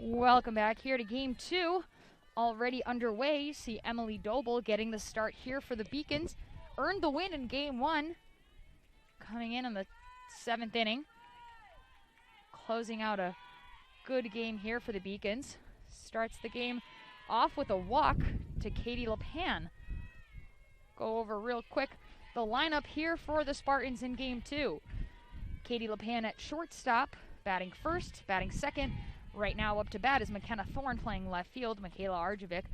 Welcome back here to game two. Already underway. You see Emily Doble getting the start here for the Beacons. Earned the win in game one. Coming in the 7th inning. Closing out a good game here for the Beacons. Starts the game off with a walk to Katie LePan. Go over real quick the lineup here for the Spartans in game two. Katie LePan at shortstop, batting first, batting second. Right now up to bat is McKenna Thorne playing left field. Michaela Arjovic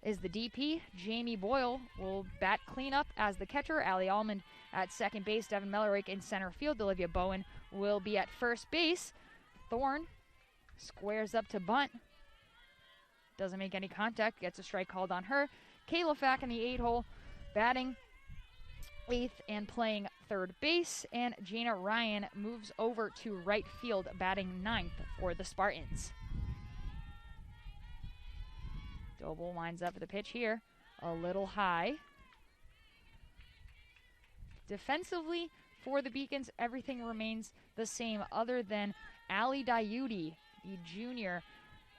is the DP. Jamie Boyle will bat cleanup as the catcher. Allie Almond at second base. Devin Mellerick in center field. Olivia Bowen will be at first base. Thorne squares up to bunt. Doesn't make any contact. Gets a strike called on her. Kayla Fack in the 8-hole, batting 8th and playing third base, and Jana Ryan moves over to right field, batting 9th for the Spartans. Doble winds up for the pitch here, a little high. Defensively for the Beacons, everything remains the same other than Allie Diuti, the junior,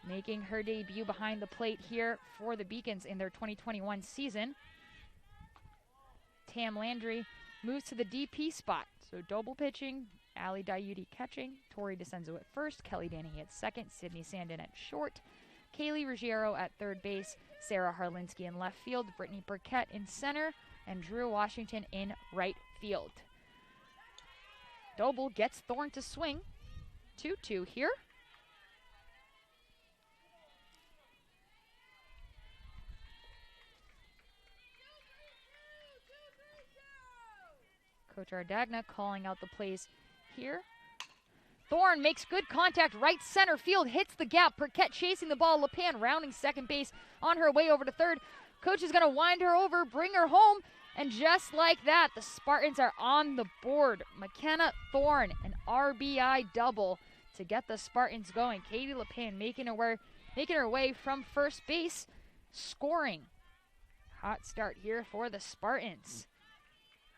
making her debut behind the plate here for the Beacons in their 2021 season. Tam Landry moves to the DP spot. So Doble pitching, Allie Diuti catching, Tori DeCenzo at first, Kelly Danahy at second, Sydney Sandin at short, Kaylee Ruggiero at third base, Sarah Harlinski in left field, Brittany Burkett in center, and Drew Washington in right field. Doble gets Thorne to swing. 2-2 here. Coach Ardagna calling out the plays here. Thorne makes good contact, right center field, hits the gap. Burkett chasing the ball. LePan rounding second base on her way over to third. Coach is going to wind her over, bring her home, and just like that, the Spartans are on the board. McKenna Thorne, an RBI double to get the Spartans going. Katie LePan making her way from first base, scoring. Hot start here for the Spartans.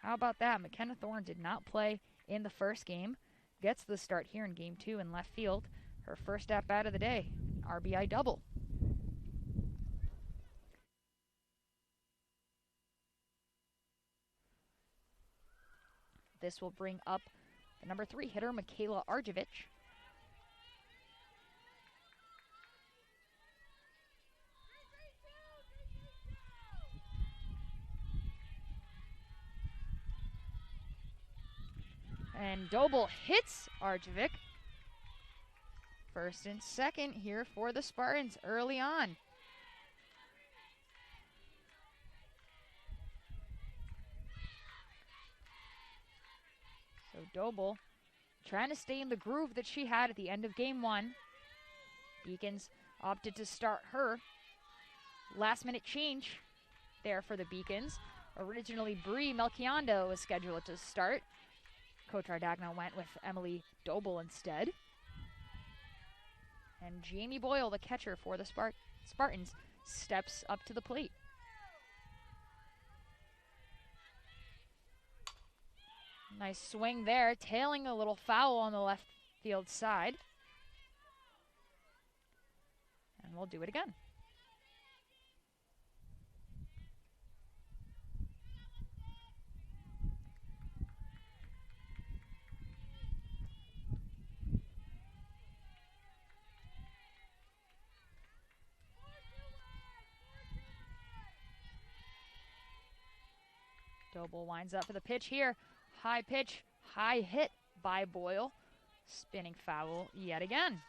How about that? McKenna Thorne did not play in the first game. Gets the start here in game two in left field. Her first at-bat of the day. RBI double. This will bring up the number 3 hitter, Michaela Arjovic. And Doble hits Arjovic. First and second here for the Spartans early on. So Doble trying to stay in the groove that she had at the end of game one. Beacons opted to start her. Last minute change there for the Beacons. Originally Brianna Melchionda was scheduled to start. Coach Ardagna went with Emily Doble instead. And Jamie Boyle, the catcher for the Spartans, steps up to the plate. Nice swing there, tailing a little foul on the left field side. And we'll do it again. Doble winds up for the pitch here. High pitch, high hit by Boyle. Spinning foul yet again.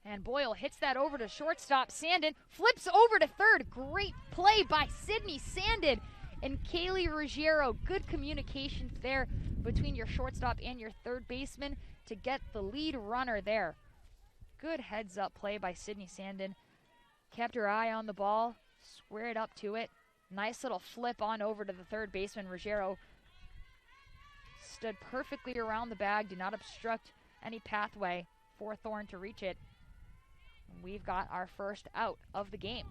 And Boyle hits that over to shortstop. Sandin flips over to third. Great play by Sydney Sandin and Kaylee Ruggiero. Good communication there between your shortstop and your third baseman to get the lead runner there. Good heads-up play by Sydney Sandin. Kept her eye on the ball, squared up to it. Nice little flip on over to the third baseman. Ruggiero stood perfectly around the bag, did not obstruct any pathway for Thorne to reach it. We've got our first out of the game.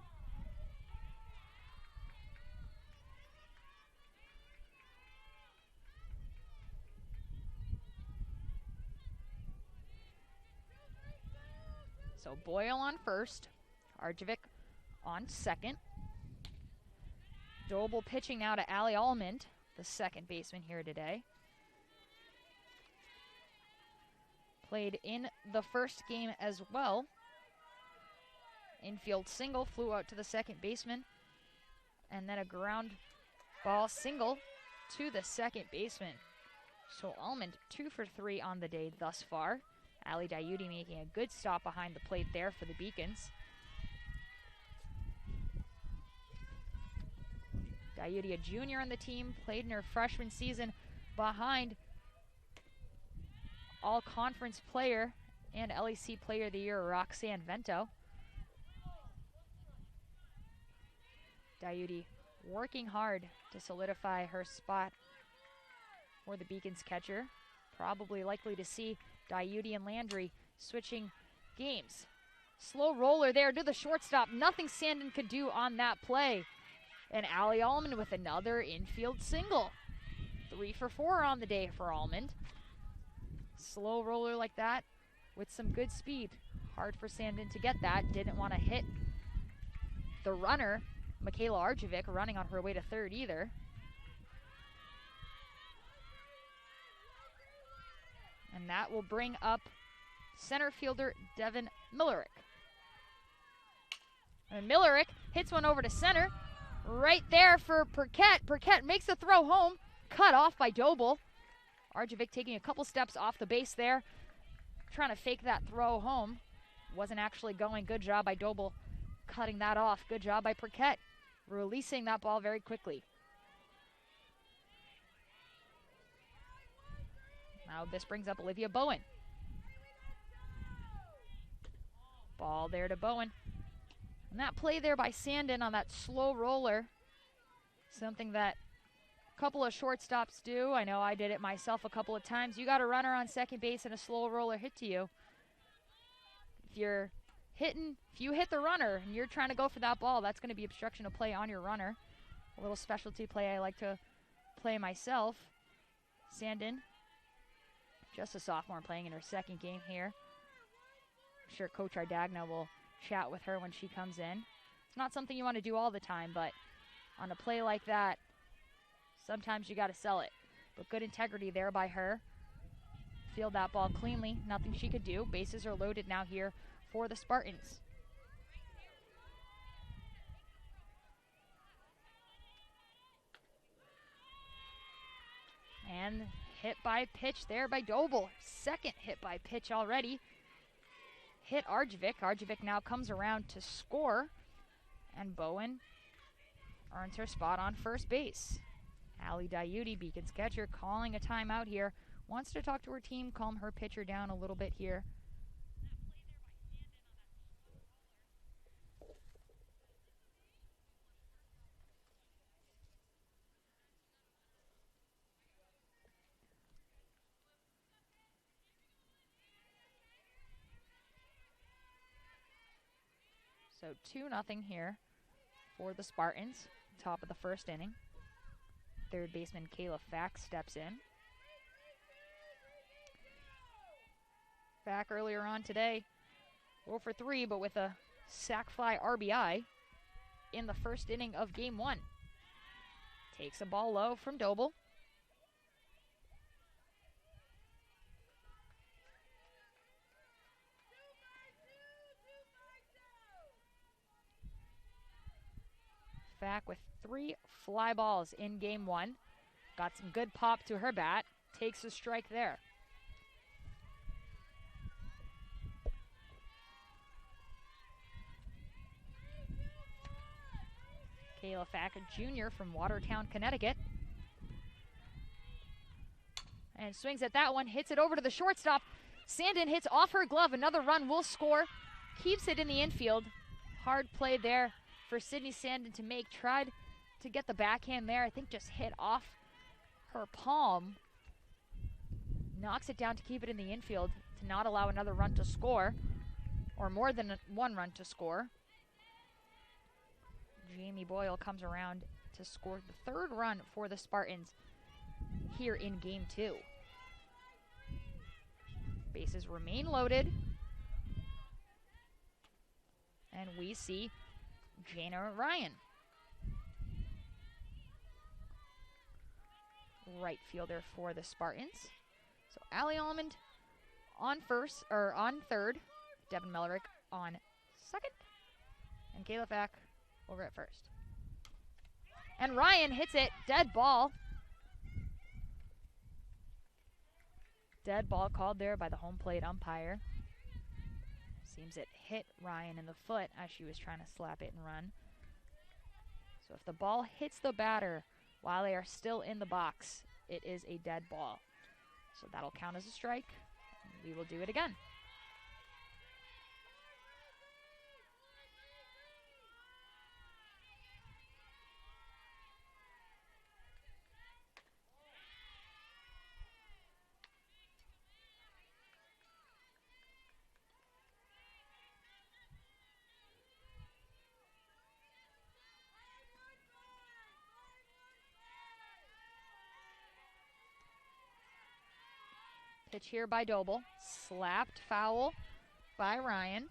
So Boyle on first, Arjevic on second. Doble pitching now to Allie Almond, the second baseman here today. Played in the first game as well. Infield single, flew out to the second baseman, and then a ground ball single to the second baseman. So Almond 2 for 3 on the day thus far. Ali Dayudi making a good stop behind the plate there for the Beacons. Dayudi, a junior on the team, played in her freshman season behind all-conference player and LEC Player of the Year Roxanne Vento. Dayudi working hard to solidify her spot for the Beacons catcher. Probably likely to see Dayudi and Landry switching games. Slow roller there to the shortstop. Nothing Sandin could do on that play. And Allie Almond with another infield single. 3 for 4 on the day for Almond. Slow roller like that with some good speed. Hard for Sandin to get that. Didn't want to hit the runner, Michaela Arjevic, running on her way to third either. And that will bring up center fielder Devin Millerick. And Millerick hits one over to center. Right there for Perquette. Perquette makes the throw home. Cut off by Doble. Arjevic taking a couple steps off the base there. Trying to fake that throw home. Wasn't actually going. Good job by Doble cutting that off. Good job by Perquette releasing that ball very quickly. Now this brings up Olivia Bowen. Ball there to Bowen. And that play there by Sandin on that slow roller, something that a couple of shortstops do. I know I did it myself a couple of times. You got a runner on second base and a slow roller hit to you. If you hit the runner and you're trying to go for that ball, that's going to be obstruction of play on your runner. A little specialty play I like to play myself. Sandin, just a sophomore, playing in her second game here. I'm sure Coach Ardagna will chat with her when she comes in. It's not something you want to do all the time, but on a play like that, sometimes you got to sell it. But good integrity there by her. Field that ball cleanly. Nothing she could do. Bases are loaded now here for the Spartans. And hit by pitch there by Doble. Second hit by pitch already. Hit Arjevic. Arjevic now comes around to score. And Bowen earns her spot on first base. Allie Dayudi, Beacons catcher, calling a timeout here. Wants to talk to her team, calm her pitcher down a little bit here. So 2-0 here for the Spartans, top of the first inning. Third baseman Kayla Fack steps in. Fack earlier on today, 0 for 3, but with a sac fly RBI in the first inning of game 1. Takes a ball low from Doble. Fack with 3 fly balls in game 1. Got some good pop to her bat. Takes a strike there. Kayla Fack, a junior from Watertown, Connecticut. And swings at that one, hits it over to the shortstop. Sandin hits off her glove. Another run will score. Keeps it in the infield. Hard play there for Sydney Sandin to make. Tried to get the backhand there. I think just hit off her palm. knocks it down to keep it in the infield to not allow another run to score, or more than one run to score. Jamie Boyle comes around to score the third run for the Spartans here in game 2. Bases remain loaded. And we see Jana Ryan, right fielder for the Spartans. So Allie Almond on third, Devin Mellerick on second, and Kayla Fack over at first. And Ryan hits it, dead ball. Dead ball called there by the home plate umpire. Seems it hit Ryan in the foot as she was trying to slap it and run. So if the ball hits the batter while they are still in the box, it is a dead ball. So that'll count as a strike. We will do it again. Pitch here by Doble. Slapped foul by Ryan.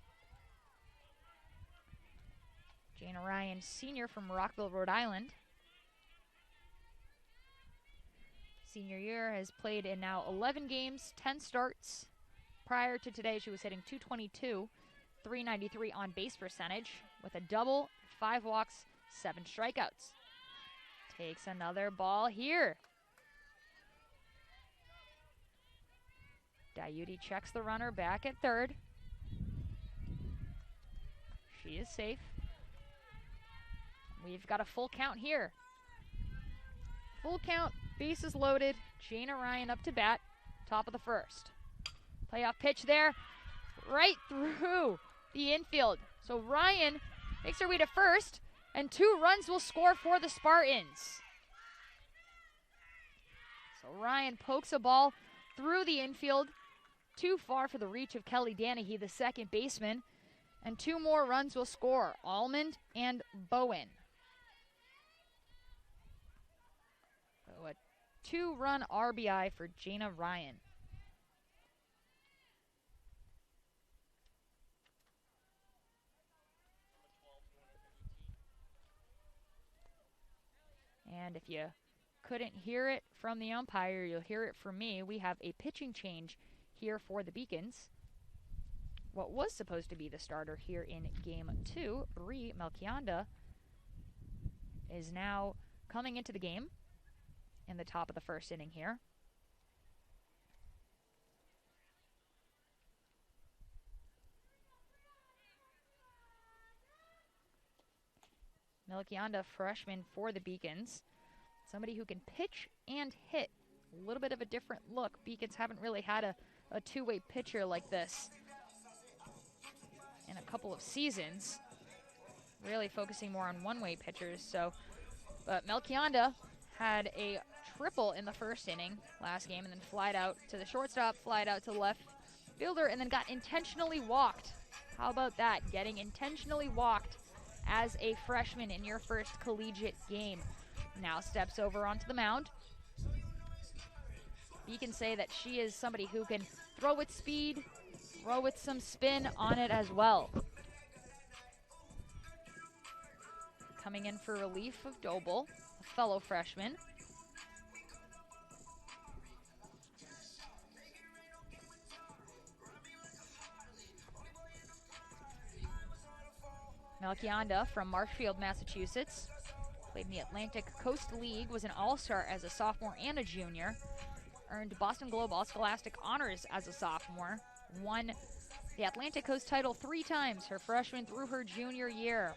Jana Ryan, senior from Rockville, Rhode Island. Senior year, has played in now 11 games, 10 starts. Prior to today, she was hitting .222, .393 on base percentage with a double, 5 walks, 7 strikeouts. Takes another ball here. Diuti checks the runner back at third. She is safe. We've got a full count here. Full count, bases loaded. Jana Ryan up to bat, top of the first. Playoff pitch there, right through the infield. So Ryan makes her way to first, and 2 runs will score for the Spartans. So Ryan pokes a ball through the infield, too far for the reach of Kelly Danahy, the second baseman, and 2 more runs will score, Almond and Bowen. So a 2-run RBI for Jana Ryan. And if you couldn't hear it from the umpire, you'll hear it from me. We have a pitching change here for the Beacons. What was supposed to be the starter here in game 2, Brianna Melchionda, is now coming into the game in the top of the first inning here. Melchionda, freshman for the Beacons. Somebody who can pitch and hit. A little bit of a different look. Beacons haven't really had a two-way pitcher like this in a couple of seasons. Really focusing more on one-way pitchers. But Melchionda had a triple in the first inning last game and then flied out to the shortstop, flied out to the left fielder, and then got intentionally walked. How about that? Getting intentionally walked as a freshman in your first collegiate game. Now steps over onto the mound. You can say that she is somebody who can throw with speed, throw with some spin on it as well. Coming in for relief of Doble, a fellow freshman. Melchionda from Marshfield, Massachusetts. Played in the Atlantic Coast League, was an all-star as a sophomore and a junior. Earned Boston Globe All-Scholastic Honors as a sophomore. Won the Atlantic Coast title 3 times, her freshman through her junior year.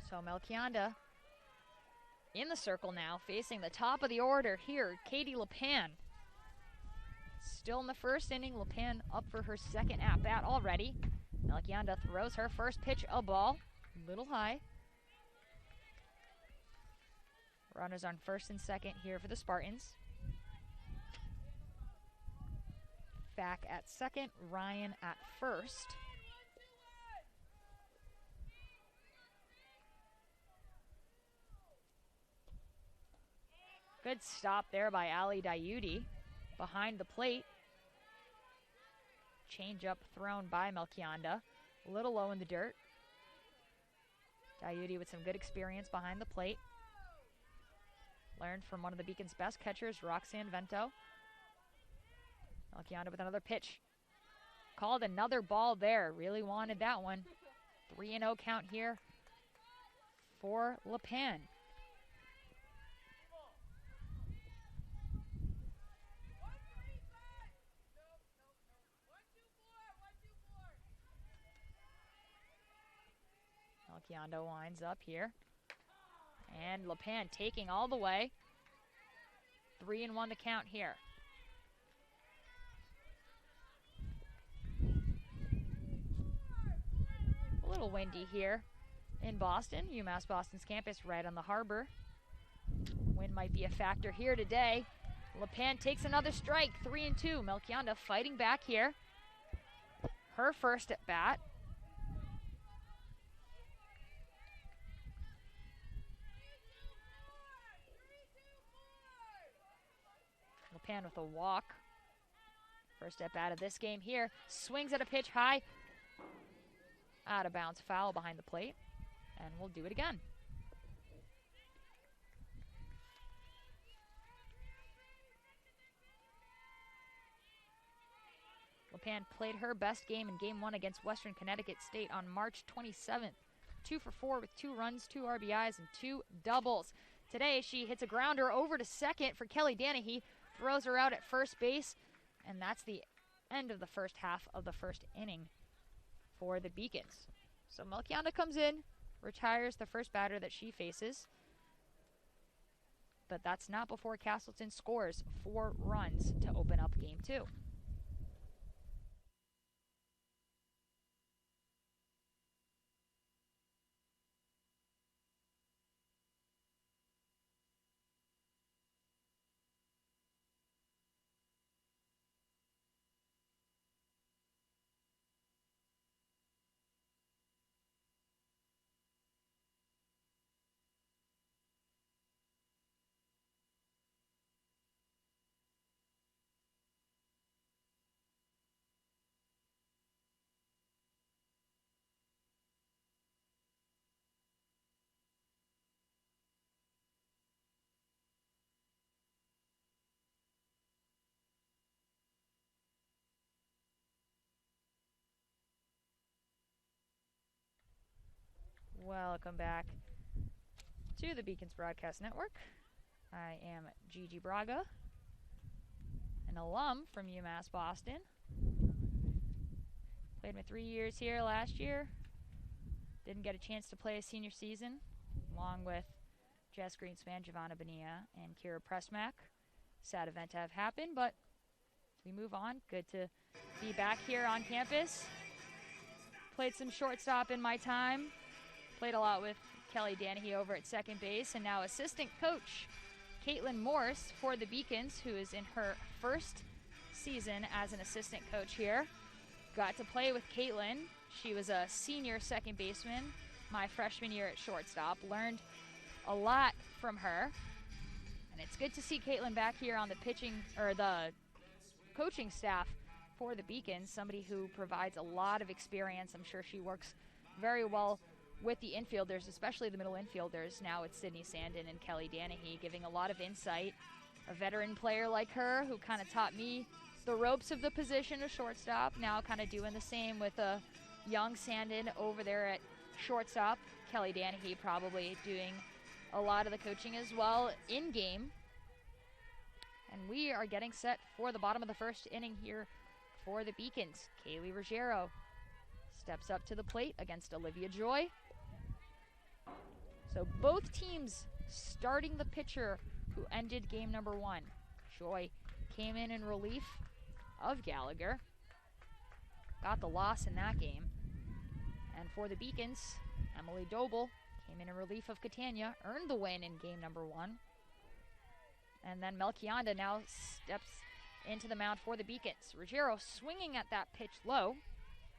So Melchionda in the circle now, facing the top of the order here, Katie LePan. Still in the first inning, LePan up for her second at-bat already. Melchionda throws her first pitch, a ball, a little high. Runners on first and second here for the Spartans. Back at second, Ryan at first. Good stop there by Ali Dayudi behind the plate. Change-up thrown by Melchionda. A little low in the dirt. Dayudi with some good experience behind the plate. Learned from one of the Beacon's best catchers, Roxanne Vento. Melchionda with another pitch. Called another ball there. Really wanted that one. 3-0 count here for LePan. Melchionda winds up here. And LePan taking all the way. 3-1 to count here. A little windy here in Boston. UMass Boston's campus right on the harbor. Wind might be a factor here today. LePan takes another strike, 3-2. Melchionda fighting back here. Her first at bat. LePan with a walk. First at bat of this game here. Swings at a pitch high. Out of bounds, foul behind the plate. And we'll do it again. LePan played her best game in Game 1 against Western Connecticut State on March 27th. 2 for 4 with 2 runs, 2 RBIs, and 2 doubles. Today, she hits a grounder over to second for Kelly Danahy, throws her out at first base, and that's the end of the first half of the first inning for the Beacons. So Melchionda comes in, retires the first batter that she faces, but that's not before Castleton scores 4 runs to open up Game 2. Welcome back to the Beacons Broadcast Network. I am Gigi Braga, an alum from UMass Boston. Played my 3 years here last year. Didn't get a chance to play a senior season, along with Jess Greenspan, Giovanna Bonilla, and Kira Pressmack. Sad event to have happened, but we move on. Good to be back here on campus. Played some shortstop in my time. Played a lot with Kelly Danahy over at second base, and now assistant coach Caitlin Morse for the Beacons, who is in her first season as an assistant coach here. Got to play with Caitlin. She was a senior second baseman my freshman year at shortstop. Learned a lot from her, and it's good to see Caitlin back here on the pitching or the coaching staff for the Beacons. Somebody who provides a lot of experience. I'm sure she works very well with the infielders, especially the middle infielders. Now it's Sydney Sandin and Kelly Danahy, giving a lot of insight. A veteran player like her who kind of taught me the ropes of the position of shortstop, now kind of doing the same with a young Sandin over there at shortstop. Kelly Danahy probably doing a lot of the coaching as well in game. And we are getting set for the bottom of the first inning here for the Beacons. Kaylee Ruggiero steps up to the plate against Olivia Joy. So both teams starting the pitcher who ended game number 1. Joy came in relief of Gallagher. Got the loss in that game. And for the Beacons, Emily Doble came in relief of Catania, earned the win in game number 1. And then Melchionda now steps into the mound for the Beacons. Ruggiero swinging at that pitch low,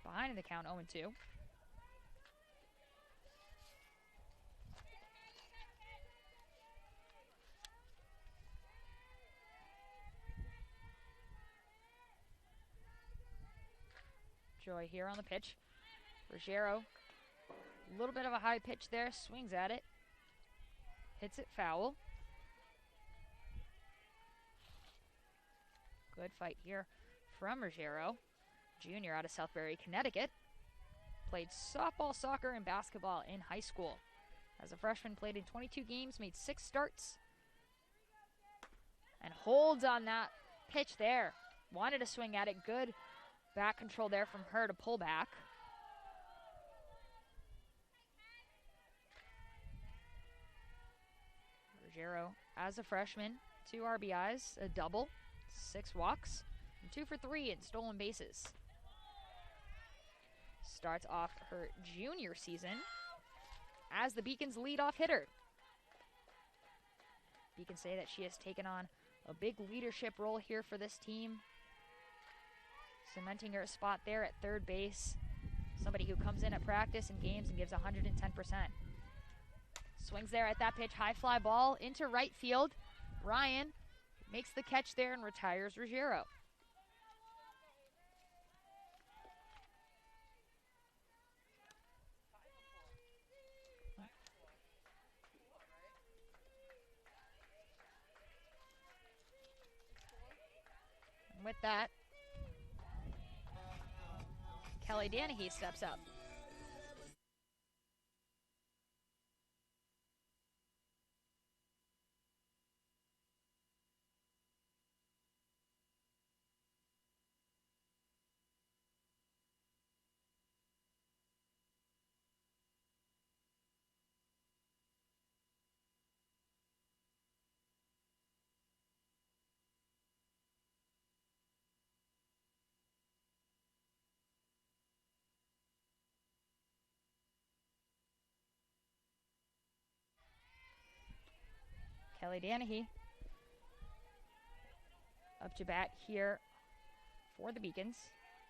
behind in the count 0-2. Joy here on the pitch. Ruggiero, a little bit of a high pitch there, swings at it, hits it foul. Good fight here from Ruggiero, junior out of Southbury, Connecticut. Played softball, soccer, and basketball in high school. As a freshman, played in 22 games, made 6 starts, and holds on that pitch there. Wanted to swing at it, good back control there from her to pull back. Ruggiero, as a freshman, 2 RBIs, a double, 6 walks, and 2 for 3 in stolen bases. Starts off her junior season as the Beacons' leadoff hitter. Beacons say that she has taken on a big leadership role here for this team, cementing her spot there at third base. Somebody who comes in at practice and games and gives 110%. Swings there at that pitch, high fly ball into right field. Ryan makes the catch there and retires Ruggiero. And with that, Kelly Danahy steps up. Kelly Danahy up to bat here for the Beacons.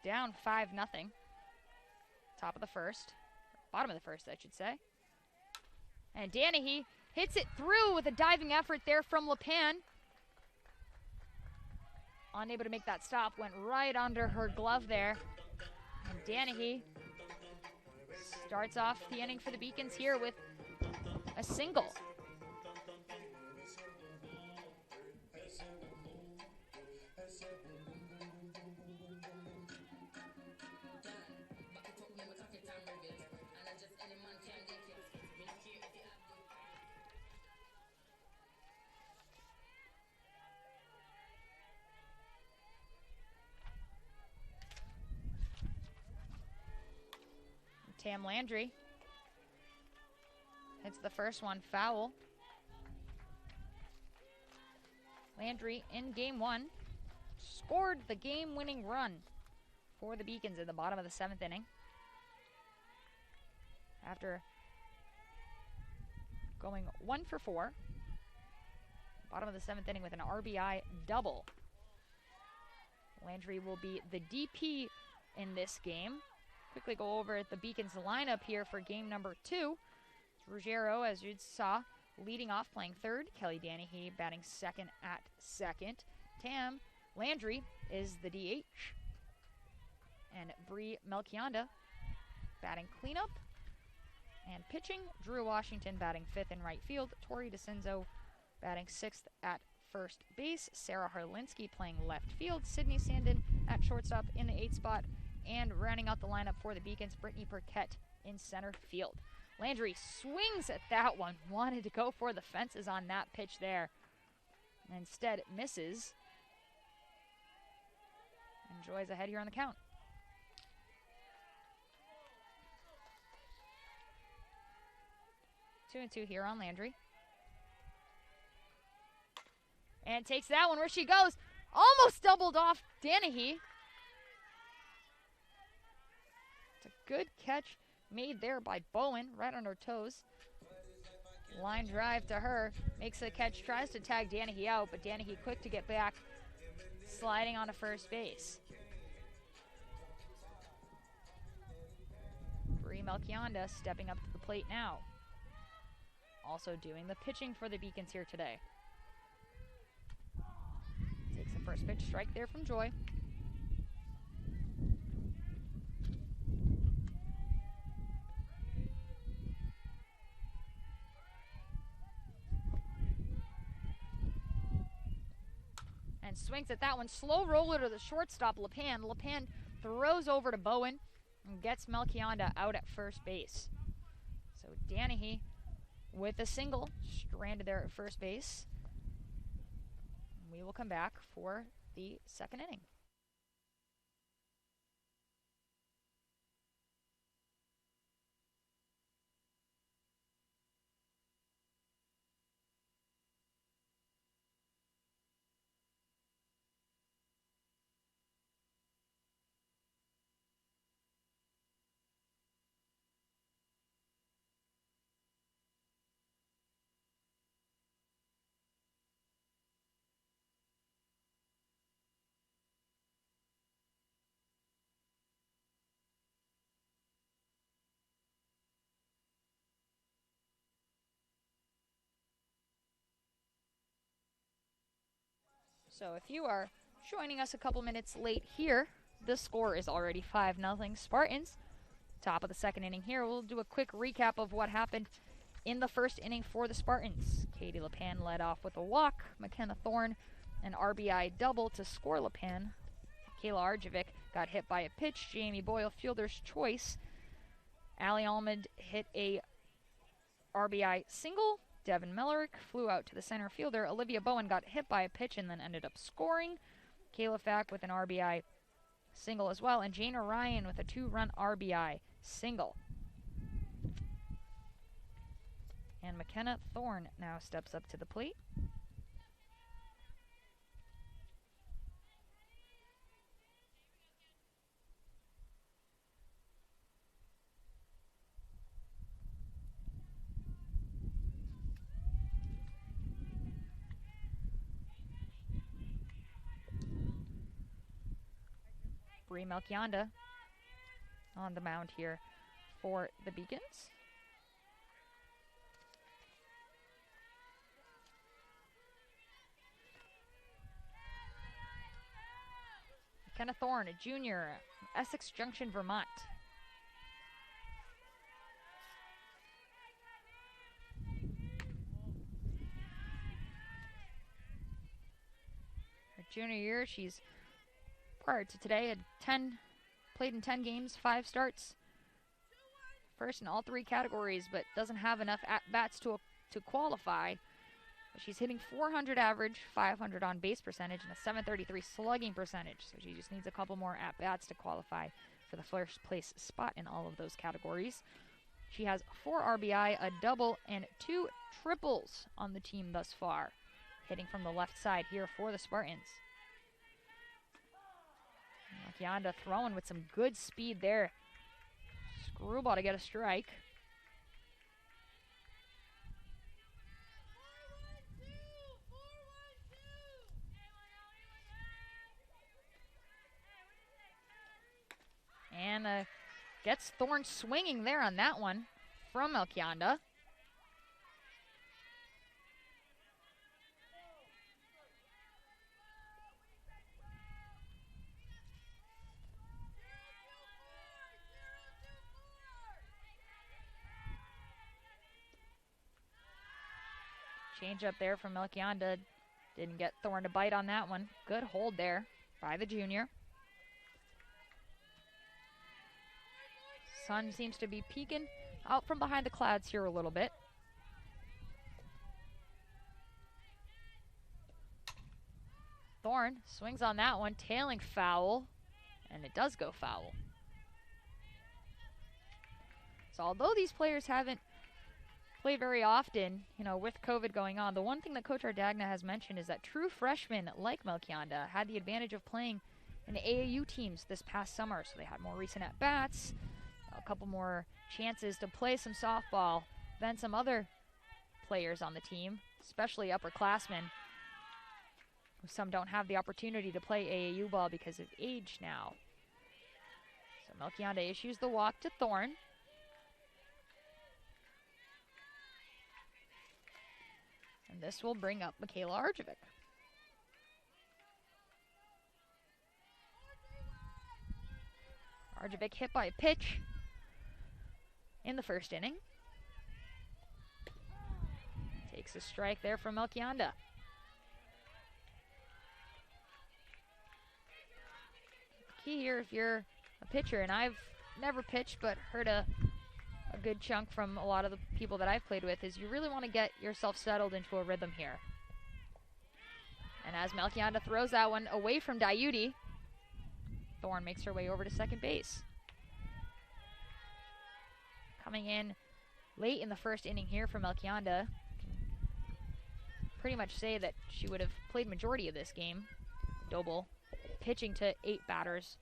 Down 5-0. Top of the first. Bottom of the first, I should say. And Danahy hits it through with a diving effort there from LePan. Unable to make that stop. Went right under her glove there. And Danahy starts off the inning for the Beacons here with a single. Tam Landry hits the first one foul. Landry in game 1 scored the game-winning run for the Beacons in the bottom of the 7th inning. After going 1 for 4, bottom of the 7th inning with an RBI double. Landry will be the DP in this game. Quickly go over the Beacons lineup here for game number 2. Ruggiero, as you saw, leading off, playing third. Kelly Danahy batting second at second. Tam Landry is the DH. And Brianna Melchionda batting cleanup. And pitching, Drew Washington batting 5th in right field. Tori DeCenzo batting 6th at first base. Sarah Harlinski playing left field. Sydney Sandin at shortstop in the 8th spot. And rounding out the lineup for the Beacons, Brittany Burkett in center field. Landry swings at that one. Wanted to go for the fences on that pitch there. Instead, misses. And Joy's ahead here on the count. 2-2 here on Landry. And takes that one where she goes. Almost doubled off Danahy. It's a good catch made there by Bowen, right on her toes. Line drive to her, makes the catch, tries to tag Danahy out, but Danahy quick to get back, sliding onto first base. Brianna Melchionda stepping up to the plate now. Also doing the pitching for the Beacons here today. Takes the first pitch, strike there from Joy. And swings at that one. Slow roller to the shortstop, LePan. LePan throws over to Bowen and gets Melchionda out at first base. So Danahy with a single, stranded there at first base. We will come back for the second inning. So if you are joining us a couple minutes late here, the score is already 5-0 Spartans. Top of the second inning here. We'll do a quick recap of what happened in the first inning for the Spartans. Katie LePan led off with a walk. McKenna Thorne, an RBI double to score LePan. Kayla Arjovic got hit by a pitch. Jamie Boyle, fielder's choice. Allie Almond hit a RBI single. Devin Mellerick flew out to the center fielder. Olivia Bowen got hit by a pitch and then ended up scoring. Kayla Fack with an RBI single as well. And Jana Ryan with a 2-run RBI single. And McKenna Thorne now steps up to the plate. Brianna Melchionda on the mound here for the Beacons. McKenna Thorne, a junior, Essex Junction, Vermont. Her junior year, she's prior to today had played in 10 games, 5 starts. First in all 3 categories, but doesn't have enough at-bats to qualify. But she's hitting 400 average, 500 on base percentage, and a 733 slugging percentage. So she just needs a couple more at-bats to qualify for the first place spot in all of those categories. She has 4 RBI, a double, and 2 triples on the team thus far. Hitting from the left side here for the Spartans. Melchionda throwing with some good speed there. Screwball to get a strike. And gets Thorne swinging there on that one from Melchionda. Change up there from Melchionda. Didn't get Thorne to bite on that one. Good hold there by the junior. Sun seems to be peeking out from behind the clouds here a little bit. Thorne swings on that one, tailing foul, and it does go foul. So although these players haven't play very often, with COVID going on. The one thing that Coach Ardagna has mentioned is that true freshmen like Melchionda had the advantage of playing in the AAU teams this past summer, so they had more recent at-bats, a couple more chances to play some softball than some other players on the team, especially upperclassmen. Some don't have the opportunity to play AAU ball because of age now. So Melchionda issues the walk to Thorne. And this will bring up Michaela Arjevic. Arjevic hit by a pitch in the first inning. Takes a strike there from Melchionda. Key here, if you're a pitcher, and I've never pitched but heard a good chunk from a lot of the people that I've played with, is you really want to get yourself settled into a rhythm here. And as Melchionda throws that one away from Dayuti, Thorne makes her way over to second base. Coming in late in the first inning here for Melchionda. Pretty much say that she would have played majority of this game. Doble pitching to 8 batters,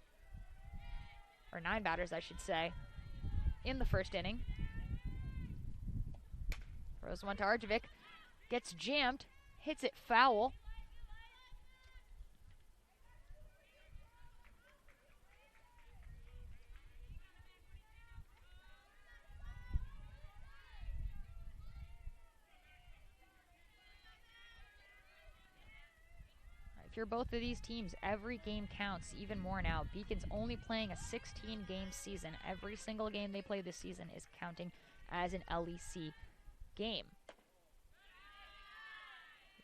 or 9 batters I should say, in the first inning. Throws one to Arjevic, gets jammed, hits it foul. If you're both of these teams, every game counts even more now. Beacon's only playing a 16-game season. Every single game they play this season is counting as an LEC game.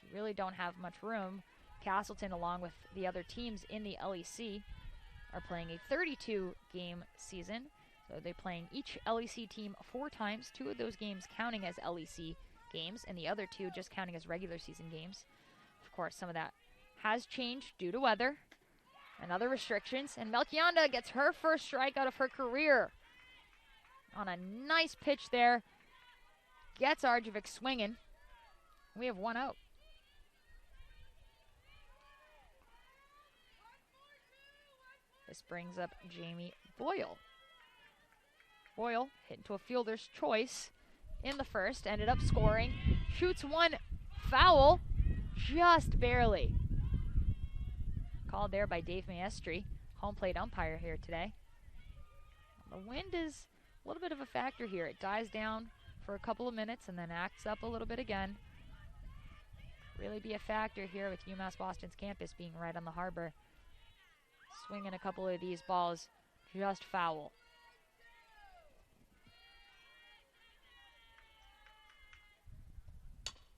You really don't have much room. Castleton, along with the other teams in the LEC, are playing a 32-game season. So they're playing each LEC team 4 times, 2 of those games counting as LEC games, and the other 2 just counting as regular season games. Of course, some of that has changed due to weather and other restrictions. And Melchionda gets her first strikeout of her career on a nice pitch there. Gets Arjevic swinging. We have 1 out. This brings up Jamie Boyle. Boyle hit into a fielder's choice in the first, ended up scoring. Shoots one foul, just barely. Called there by Dave Maestri, home plate umpire here today. The wind is a little bit of a factor here. It dies down for a couple of minutes and then acts up a little bit again. Really be a factor here with UMass Boston's campus being right on the harbor. Swinging a couple of these balls just foul.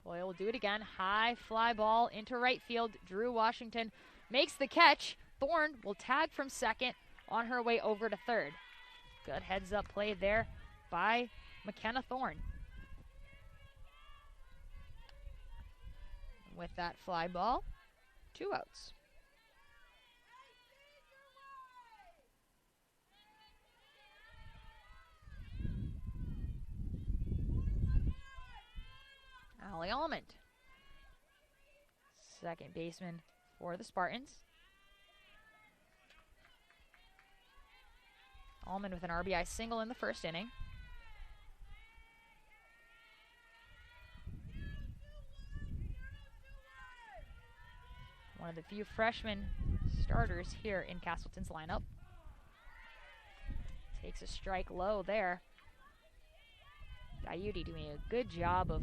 Boyle will do it again. High fly ball into right field. Drew Washington makes the catch. Thorne will tag from second on her way over to third. Good heads up play there by McKenna Thorne. With that fly ball, 2 outs. Allie Almond, second baseman for the Spartans. Almond with an RBI single in the first inning. One of the few freshman starters here in Castleton's lineup. Takes a strike low there. Dayuti doing a good job of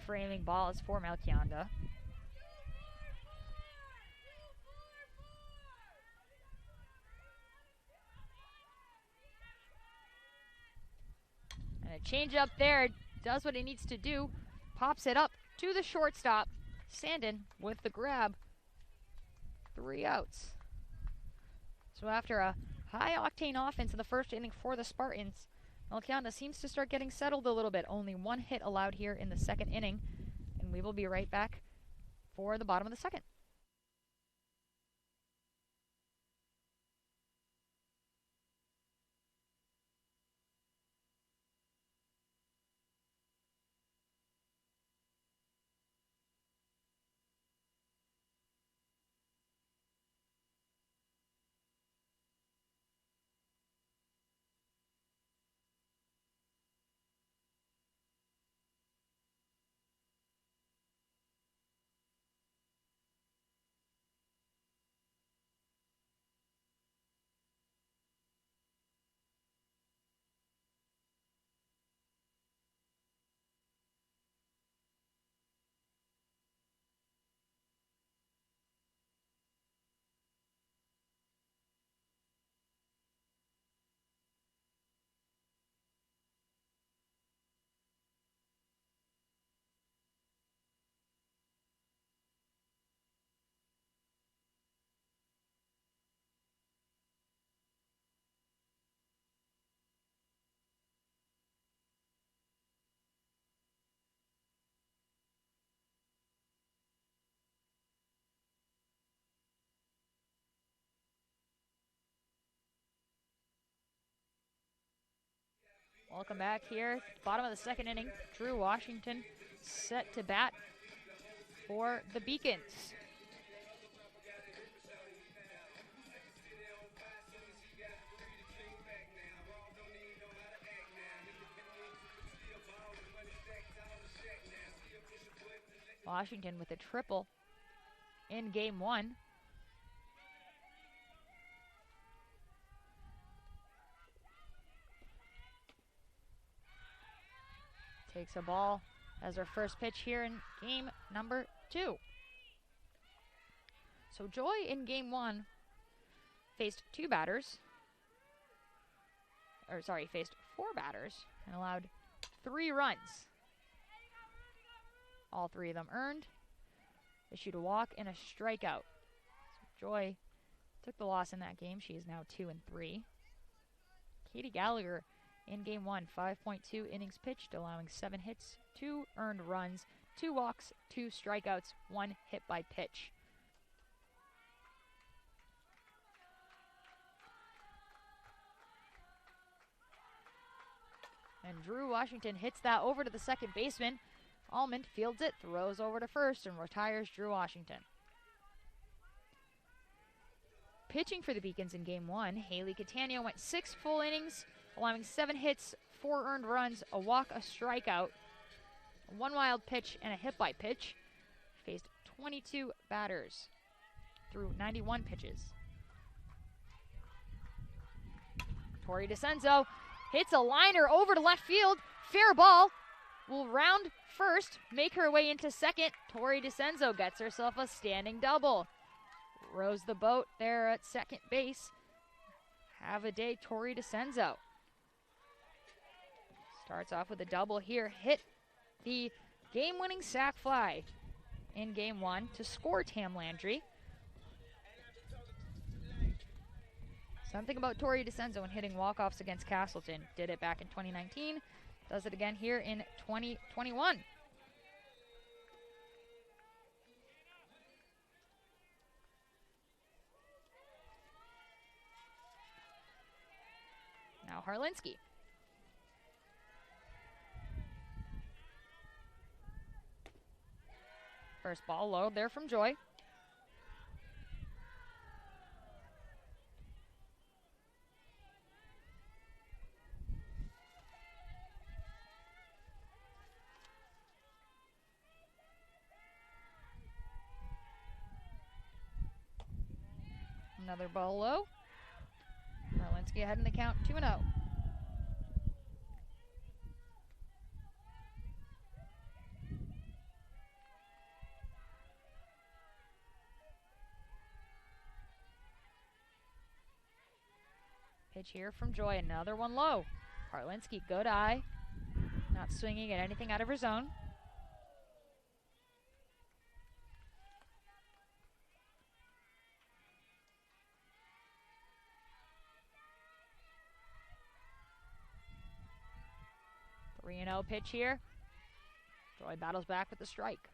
framing balls for Melchionda. And a change up there does what it needs to do. Pops it up to the shortstop. Sandin with the grab. 3 outs. So after a high-octane offense in the first inning for the Spartans, Melchionda seems to start getting settled a little bit. Only 1 hit allowed here in the second inning. And we will be right back for the bottom of the second. Welcome back here. Bottom of the second inning. Drew Washington set to bat for the Beacons. Washington with a triple in game one. Takes a ball as our first pitch here in game number 2. So Joy in game one faced faced 4 batters and allowed 3 runs. All 3 of them earned, issued a walk and a strikeout. So Joy took the loss in that game. She is now 2-3. Katie Gallagher in game one, 5.2 innings pitched, allowing 7 hits, 2 earned runs, 2 walks, 2 strikeouts, 1 hit by pitch. And Drew Washington hits that over to the second baseman. Almond fields it, throws over to first, and retires Drew Washington. Pitching for the Beacons in game one, Haley Catania went 6 full innings, allowing 7 hits, 4 earned runs, a walk, a strikeout, 1 wild pitch, and a hit by pitch. Faced 22 batters through 91 pitches. Tori DeCenzo hits a liner over to left field. Fair ball. Will round first, make her way into second. Tori DeCenzo gets herself a standing double. Rows the boat there at second base. Have a day, Tori DeCenzo. Starts off with a double here. Hit the game-winning sac fly in game one to score Tam Landry. Something about Tori DeCenzo when hitting walk-offs against Castleton. Did it back in 2019. Does it again here in 2021. Now Harlinski. First ball low there from Joy. Another ball low. Harlinski ahead in the count, 2-0. Pitch here from Joy, another one low. Harlinski, good eye. Not swinging at anything out of her zone. Three 3-0 pitch here. Joy battles back with the strike.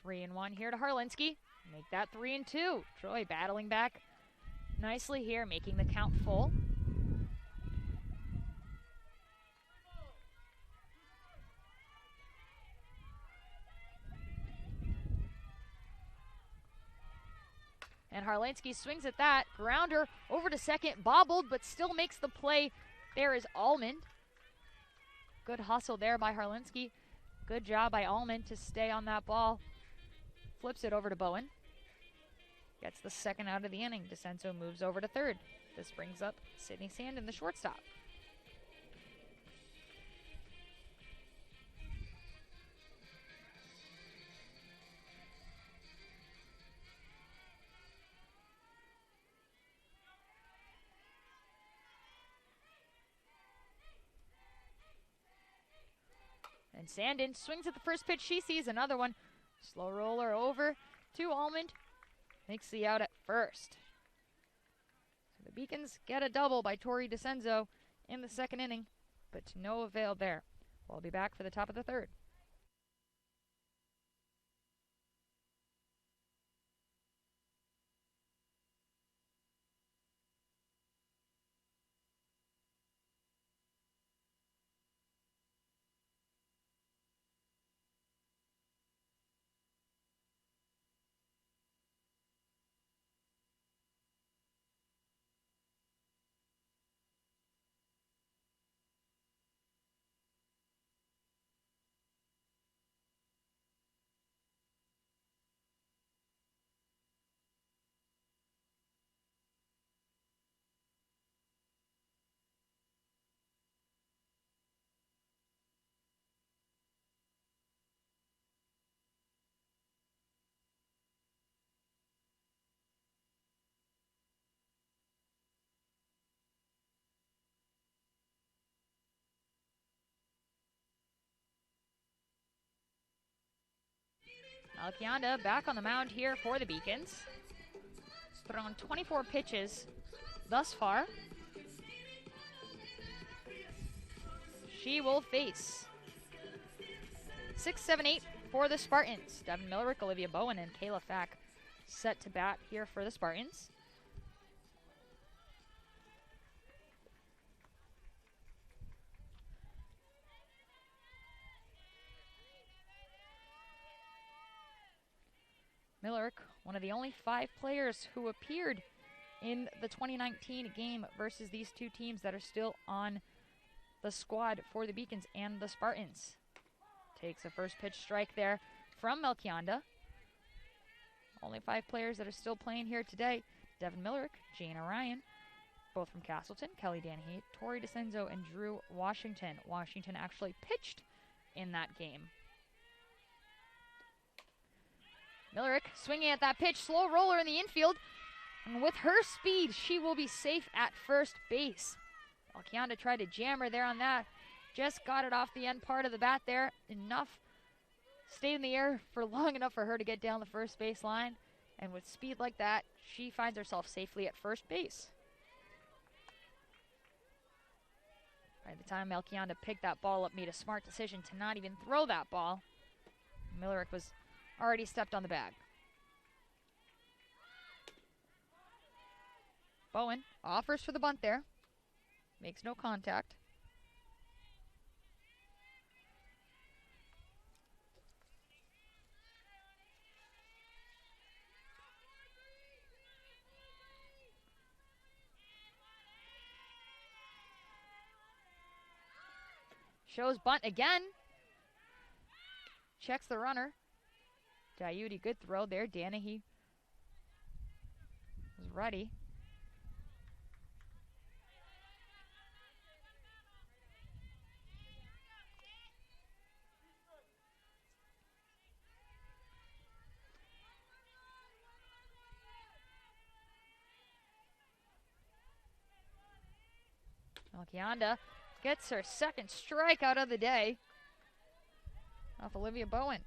Three and one here to Harlinski. Make that 3-2. Joy battling back nicely here, making the count full. And Harlinski swings at that. Grounder over to second, bobbled, but still makes the play. There is Almond. Good hustle there by Harlinski. Good job by Almond to stay on that ball. Flips it over to Bowen. Gets the second out of the inning. DeCenzo moves over to third. This brings up Sydney Sandin, the shortstop. And Sandin swings at the first pitch she sees. Another one. Slow roller over to Almond. Makes the out at first. So the Beacons get a double by Tori DeCenzo in the second inning, but to no avail there. We'll be back for the top of the third. Melchionda back on the mound here for the Beacons. He's thrown 24 pitches thus far. She will face 6, 7, 8 for the Spartans. Devin Millerick, Olivia Bowen, and Kayla Fack set to bat here for the Spartans. Millerick, one of the only 5 players who appeared in the 2019 game versus these two teams that are still on the squad for the Beacons and the Spartans. Takes a first pitch strike there from Melchionda. Only 5 players that are still playing here today. Devin Millerick, Jana Ryan, both from Castleton, Kelly Danahy, Tori DeCenzo, and Drew Washington. Washington actually pitched in that game. Millerick swinging at that pitch, slow roller in the infield. And with her speed, she will be safe at first base. Melchionda tried to jam her there on that. Just got it off the end part of the bat there. Enough. Stayed in the air for long enough for her to get down the first base line. And with speed like that, she finds herself safely at first base. By the time Melchionda picked that ball up, made a smart decision to not even throw that ball. Millerick was already stepped on the bag. Bowen offers for the bunt there. Makes no contact. Shows bunt again. Checks the runner. Diuti, good throw there. Danahy was ready. Melchionda gets her second strikeout of the day off Olivia Bowen.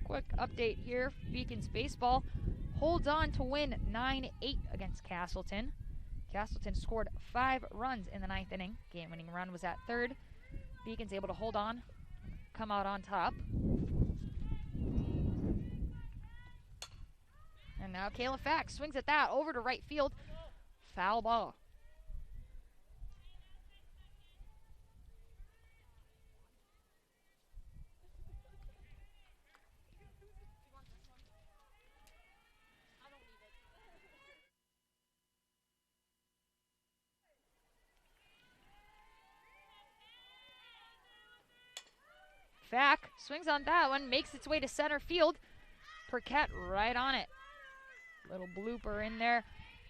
Quick update here. Beacons baseball holds on to win 9-8 against Castleton. Castleton scored 5 runs in the 9th inning. Game-winning run was at third. Beacons able to hold on, come out on top. And now Kayla Fack swings at that over to right field. Foul ball. Fack swings on that one, makes its way to center field. Perquette right on it. Little blooper in there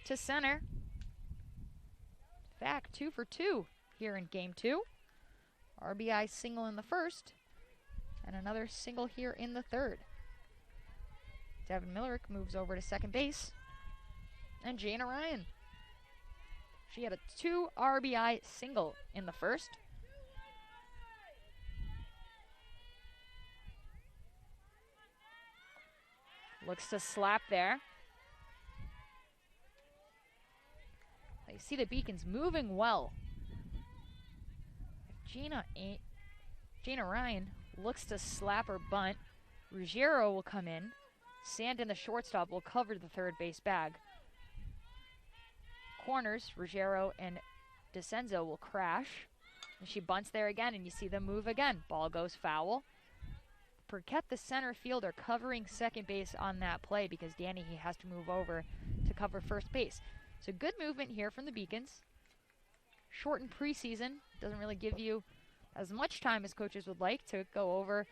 to center. Fack 2 for 2 here in game 2. RBI single in the first, and another single here in the third. Devin Millerick moves over to second base. And Jana Ryan. She had a 2 RBI single in the first. Looks to slap there. You see the Beacons moving well. Gina Ryan looks to slap her bunt. Ruggiero will come in. Sandin, the shortstop, will cover the third base bag. Corners, Ruggiero and DeCenzo will crash. And she bunts there again, and you see them move again. Ball goes foul. Burkett, the center fielder, covering second base on that play because Danahy has to move over to cover first base. So good movement here from the Beacons. Shortened preseason. Doesn't really give you as much time as coaches would like to go over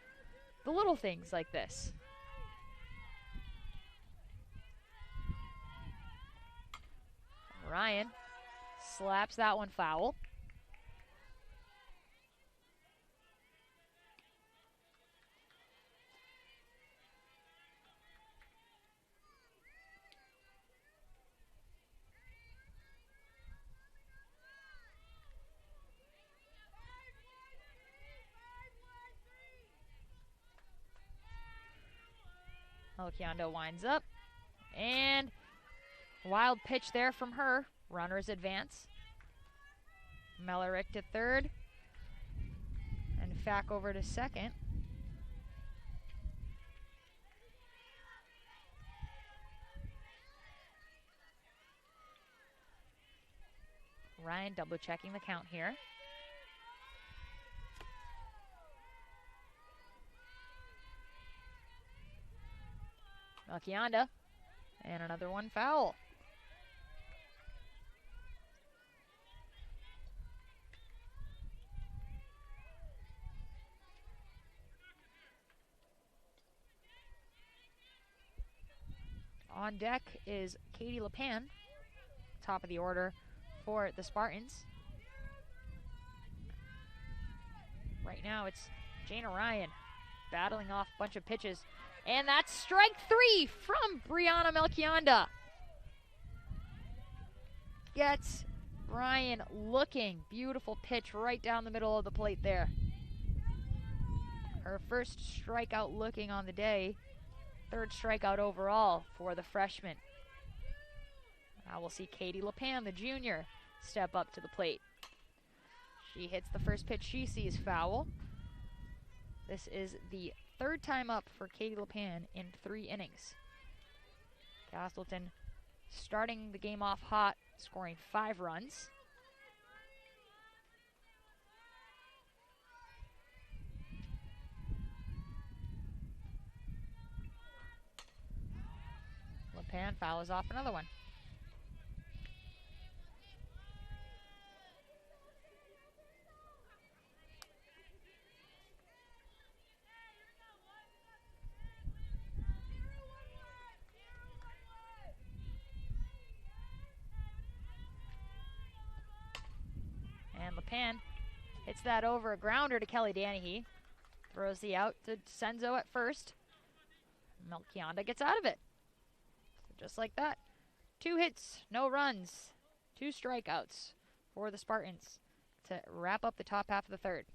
the little things like this. Ryan slaps that one foul. Melchionda winds up, and wild pitch there from her. Runners advance. Mellerick to third, and Fack over to second. Ryan double checking the count here. Melchionda, and another one foul. On deck is Katie LePan, top of the order for the Spartans. Right now it's Jana Ryan battling off a bunch of pitches. And that's strike three from Brianna Melchionda. Gets Ryan looking. Beautiful pitch right down the middle of the plate there. Her first strikeout looking on the day. Third strikeout overall for the freshman. Now we'll see Katie LePan, the junior, step up to the plate. She hits the first pitch she sees foul. This is the third time up for Katie LePan in 3 innings. Castleton starting the game off hot, scoring 5 runs. LePan fouls off another one. And LePan hits that over a grounder to Kelly Danahy. Throws the out to Senzo at first. Melchionda gets out of it. So just like that. 2 hits, no runs, 2 strikeouts for the Spartans to wrap up the top half of the third.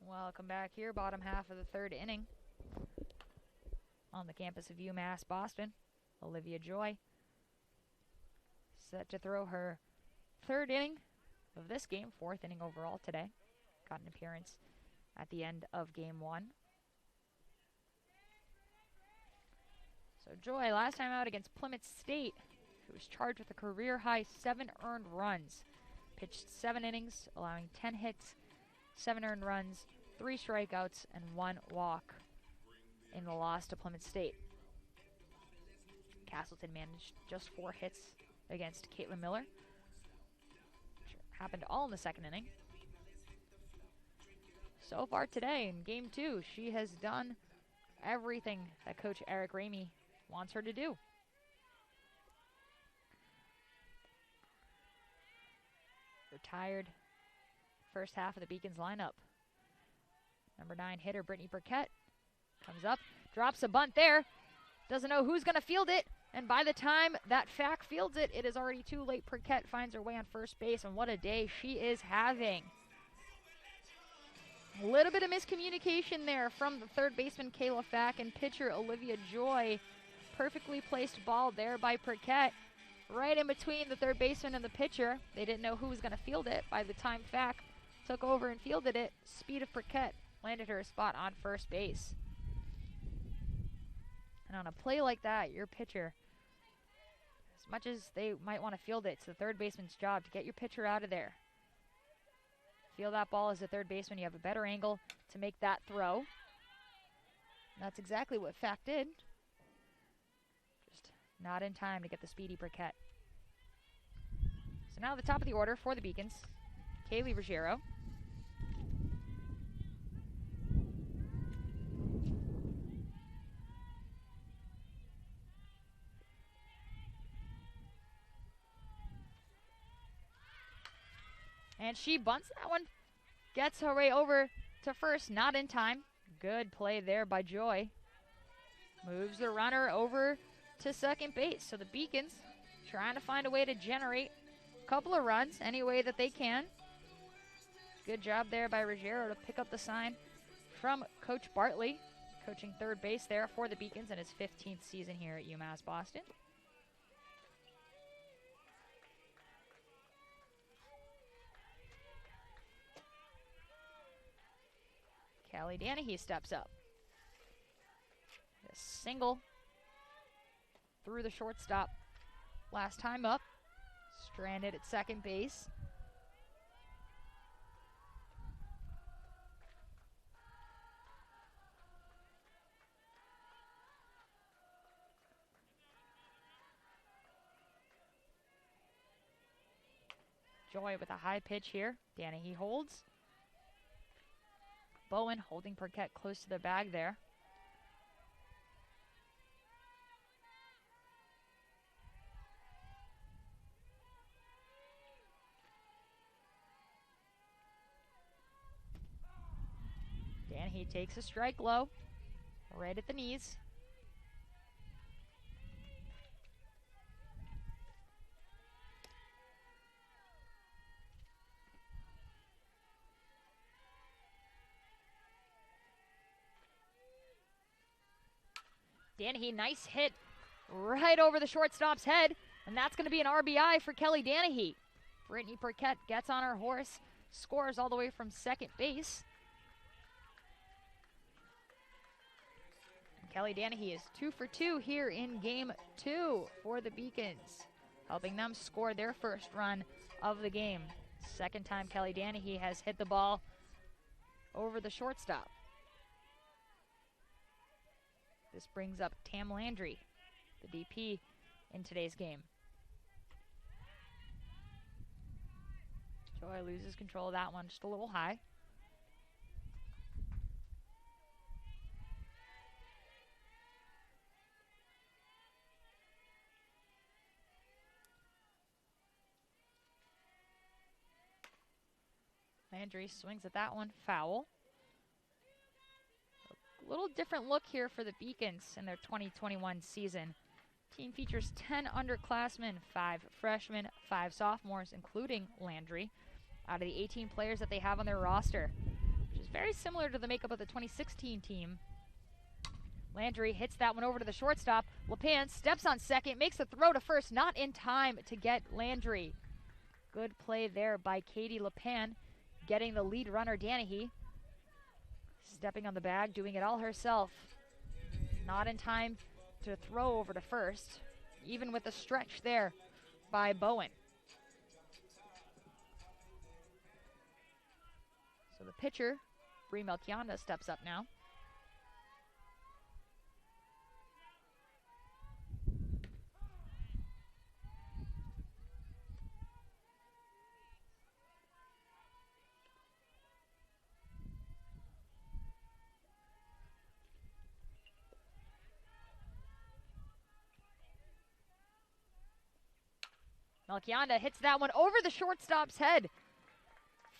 Welcome back here, bottom half of the third inning. On the campus of UMass Boston, Olivia Joy set to throw her third inning of this game, 4th inning overall today. Got an appearance at the end of game 1. So Joy, last time out against Plymouth State, who was charged with a career-high 7 earned runs. Pitched 7 innings, allowing 10 hits, 7 earned runs, 3 strikeouts, and 1 walk in the loss to Plymouth State. Castleton managed just 4 hits against Caitlin Miller. Which happened all in the second inning. So far today in game 2, she has done everything that Coach Eric Ramey wants her to do. Retired first half of the Beacons lineup. Number 9 hitter Brittany Burkett comes up, drops a bunt there, doesn't know who's going to field it, and by the time that Fack fields it, it is already too late. Burkett finds her way on first base, and what a day she is having. A little bit of miscommunication there from the third baseman Kayla Fack and pitcher Olivia Joy. Perfectly placed ball there by Burkett, right in between the third baseman and the pitcher. They didn't know who was going to field it. By the time Fack took over and fielded it, speed of Burkett landed her a spot on first base. And on a play like that, your pitcher, as much as they might want to field it, it's the third baseman's job to get your pitcher out of there. Field that ball as a third baseman. You have a better angle to make that throw. And that's exactly what Fack did. Just not in time to get the speedy Burkett. So now the top of the order for the Beacons, Kaylee Ruggiero. And she bunts that one, gets her way over to first, not in time. Good play there by Joy. Moves the runner over to second base. So the Beacons trying to find a way to generate a couple of runs any way that they can. Good job there by Ruggiero to pick up the sign from Coach Bartley, coaching third base there for the Beacons in his 15th season here at UMass Boston. Kelly Danahy steps up. A single through the shortstop last time up. Stranded at second base. Joy with a high pitch here. Danahy holds. Bowen holding Burkett close to the bag there. Danahy takes a strike low, right at the knees. Danahy, nice hit right over the shortstop's head, and that's going to be an RBI for Kelly Danahy. Brittany Burkett gets on her horse, scores all the way from second base. And Kelly Danahy is 2 for 2 here in game 2 for the Beacons, helping them score their first run of the game. Second time Kelly Danahy has hit the ball over the shortstop. This brings up Tam Landry, the DP in today's game. Joy loses control of that one, just a little high. Landry swings at that one, foul. Little different look here for the Beacons in their 2021 season. Team features 10 underclassmen, 5 freshmen, 5 sophomores, including Landry, out of the 18 players that they have on their roster, which is very similar to the makeup of the 2016 team. Landry hits that one over to the shortstop. LePan steps on second, makes the throw to first, not in time to get Landry. Good play there by Katie LePan, getting the lead runner Danahy. Stepping on the bag, doing it all herself. Not in time to throw over to first, even with the stretch there by Bowen. So the pitcher, Brianna Melchionda, steps up now. Melchionda hits that one over the shortstop's head.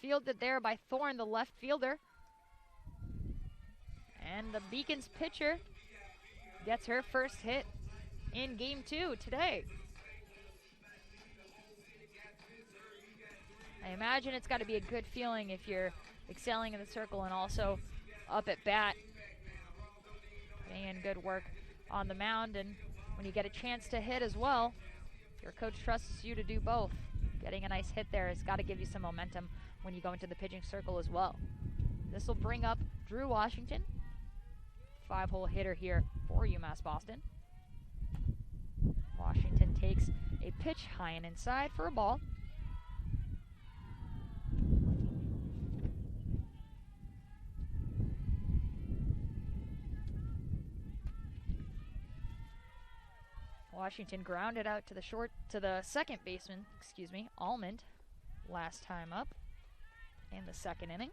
Fielded there by Thorne, the left fielder. And the Beacons pitcher gets her first hit in game 2 today. I imagine it's got to be a good feeling if you're excelling in the circle and also up at bat, putting in good work on the mound, and when you get a chance to hit as well, your coach trusts you to do both. Getting a nice hit there has got to give you some momentum when you go into the pitching circle as well. This will bring up Drew Washington, 5-hole hitter here for UMass Boston. Washington takes a pitch high and inside for a ball. Washington grounded out to the second baseman, Almond, last time up in the second inning.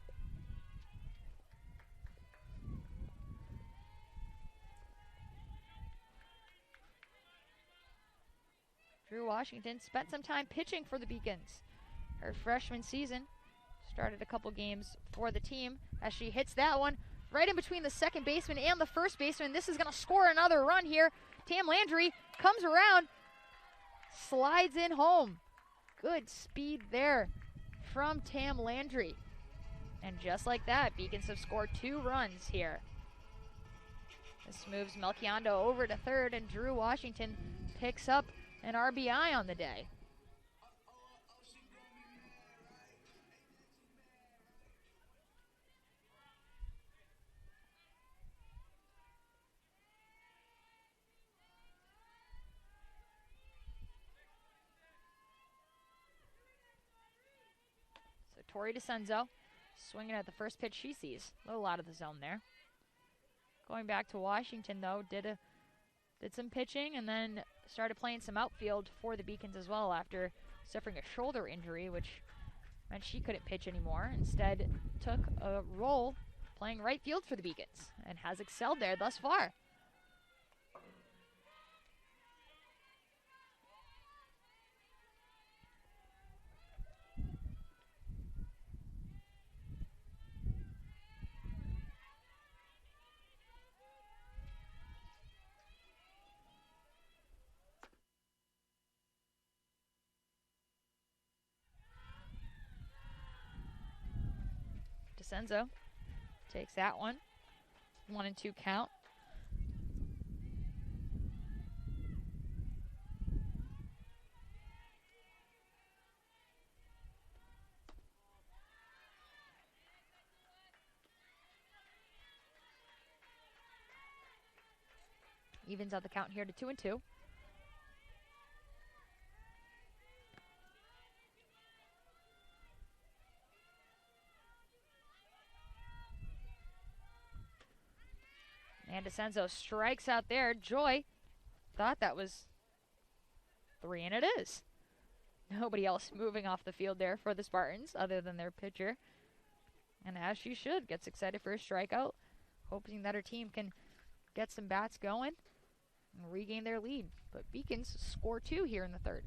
Drew Washington spent some time pitching for the Beacons. Her freshman season started a couple games for the team as she hits that one right in between the second baseman and the first baseman. This is going to score another run here. Tam Landry comes around, slides in home. Good speed there from Tam Landry. And just like that, Beacons have scored 2 runs here. This moves Melchionda over to third, and Drew Washington picks up an RBI on the day. So Tori DeCenzo swinging at the first pitch she sees. A little out of the zone there. Going back to Washington, though, did some pitching and then started playing some outfield for the Beacons as well after suffering a shoulder injury, which meant she couldn't pitch anymore. Instead, took a role playing right field for the Beacons and has excelled there thus far. DeCenzo takes that one. 1-2 count. Evens out the count here to 2-2. And DeCenzo strikes out there. Joy thought that was 3, and it is. Nobody else moving off the field there for the Spartans other than their pitcher. And as she should, gets excited for a strikeout, hoping that her team can get some bats going and regain their lead. But Beacons score 2 here in the third.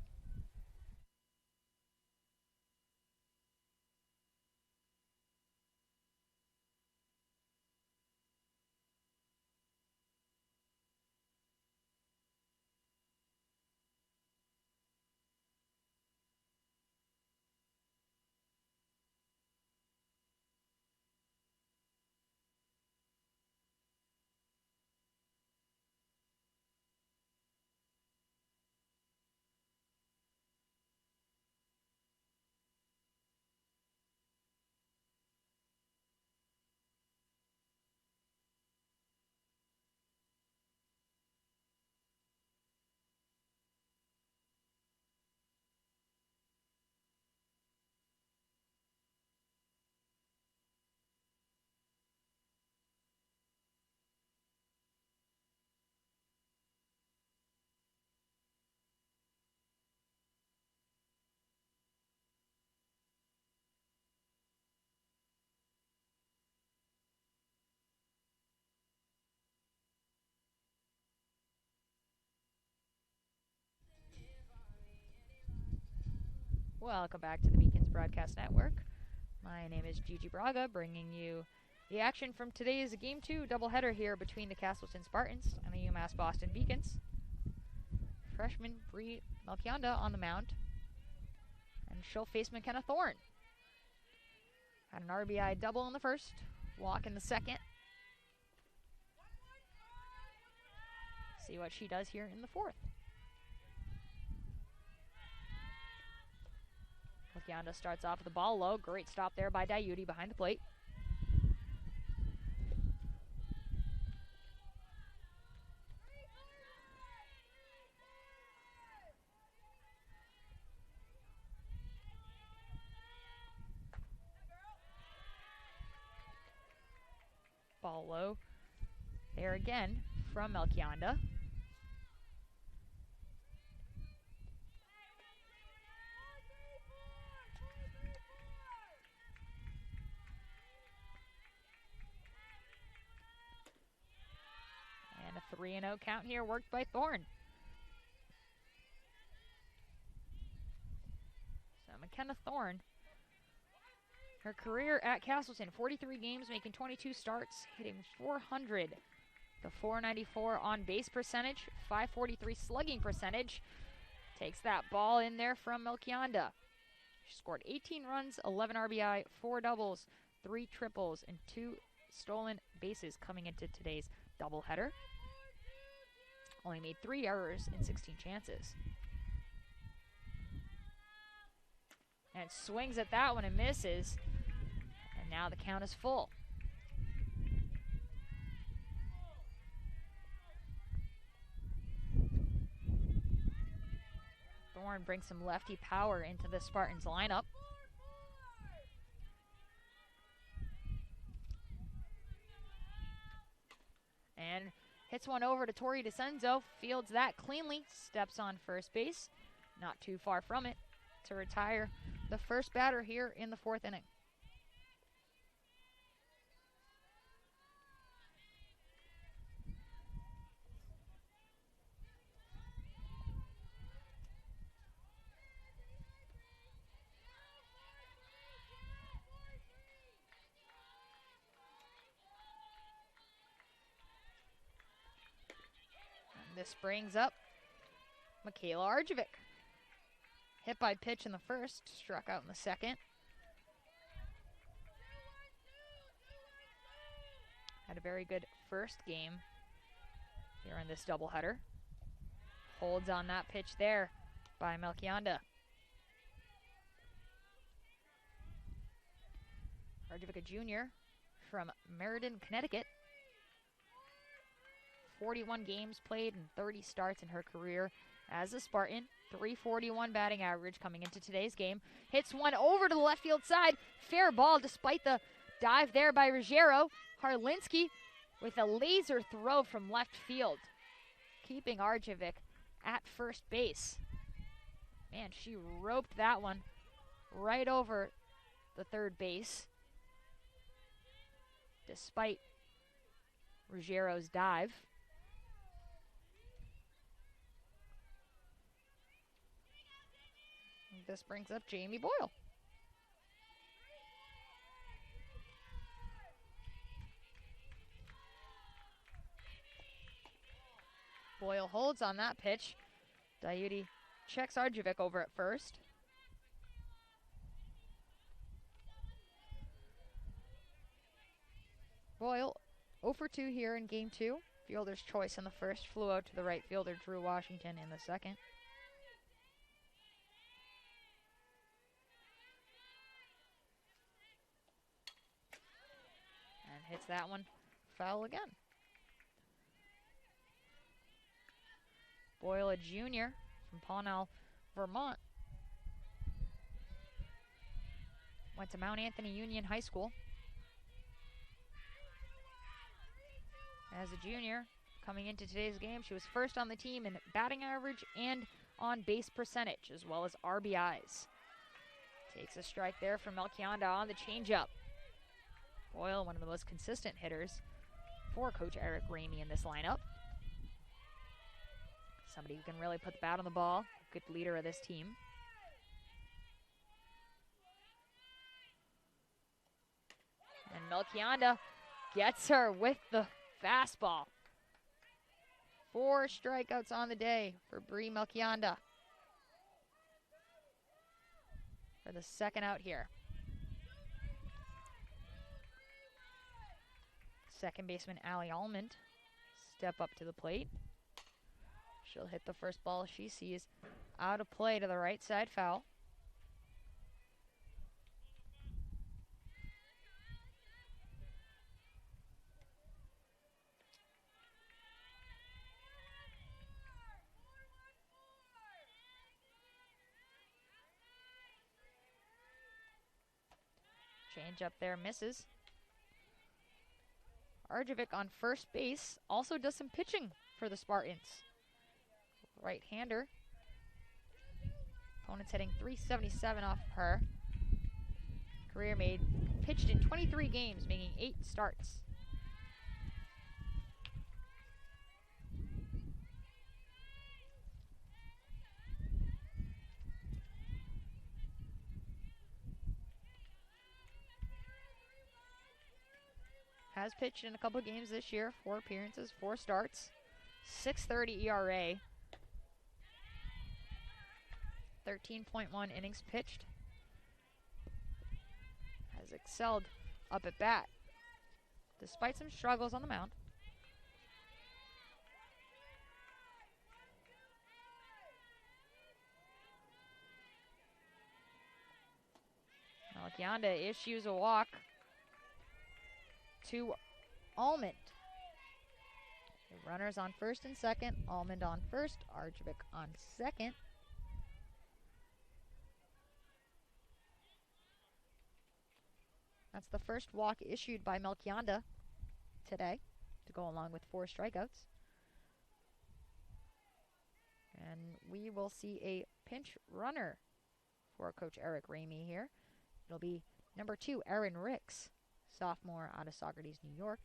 Welcome back to the Beacons Broadcast Network. My name is Gigi Braga, bringing you the action from today's Game 2 doubleheader here between the Castleton Spartans and the UMass Boston Beacons. Freshman Brianna Melchionda on the mound, and she'll face McKenna Thorne. Had an RBI double in the first, walk in the second. See what she does here in the fourth. Melchionda starts off with the ball low. Great stop there by Danahy behind the plate. Ball low there again from Melchionda. And a 3-0 count here worked by Thorne. So McKenna Thorne, her career at Castleton, 43 games, making 22 starts, hitting .400. The .494 on base percentage, .543 slugging percentage. Takes that ball in there from Melchionda. She scored 18 runs, 11 RBI, 4 doubles, 3 triples, and 2 stolen bases coming into today's doubleheader. Only made 3 errors in 16 chances. And swings at that one and misses. And now the count is full. Thorne brings some lefty power into the Spartans lineup. And hits one over to Tori DeCenzo, fields that cleanly, steps on first base, not too far from it, to retire the first batter here in the fourth inning. This brings up Michaela Arjevic. Hit by pitch in the first, struck out in the second. Had a very good first game here in this doubleheader. Holds on that pitch there by Melchionda. Arjevic, a junior from Meriden, Connecticut. 41 games played and 30 starts in her career as a Spartan. .341 batting average coming into today's game. Hits one over to the left field side. Fair ball despite the dive there by Ruggiero. Harlinski with a laser throw from left field, keeping Arjevic at first base. Man, she roped that one right over the third base despite Ruggiero's dive. This brings up Jamie Boyle. Boyle holds on that pitch. Danahy checks Arjevic over at first. Boyle 0 for 2 here in game 2. Fielder's choice in the first, flew out to the right fielder, Drew Washington, in the second. Hits that one foul again. Boyle, a junior from Pownell, Vermont. Went to Mount Anthony Union High School. As a junior, coming into today's game, she was first on the team in batting average and on base percentage, as well as RBIs. Takes a strike there from Melchionda on the changeup. Boyle, one of the most consistent hitters for Coach Eric Ramey in this lineup. Somebody who can really put the bat on the ball. Good leader of this team. Melchionda gets her with the fastball. 4 strikeouts on the day for Bri Melchionda for the second out here. Second baseman Allie Almond step up to the plate. She'll hit the first ball she sees out of play to the right side foul. Change up there, misses. Arjevic on first base also does some pitching for the Spartans. Right-hander. Opponent's hitting .377 off of her. Career made, pitched in 23 games, making 8 starts. Has pitched in a couple games this year, 4 appearances, 4 starts, 6.30 ERA, 13.1 innings pitched. Has excelled up at bat, despite some struggles on the mound. Melchionda issues a walk to Almond. The runners on first and second. Almond on first. Arjevic on second. That's the first walk issued by Melchionda today to go along with 4 strikeouts. And we will see a pinch runner for Coach Eric Ramey here. It'll be number 2, Erin Ricks, sophomore out of Saugerties, New York.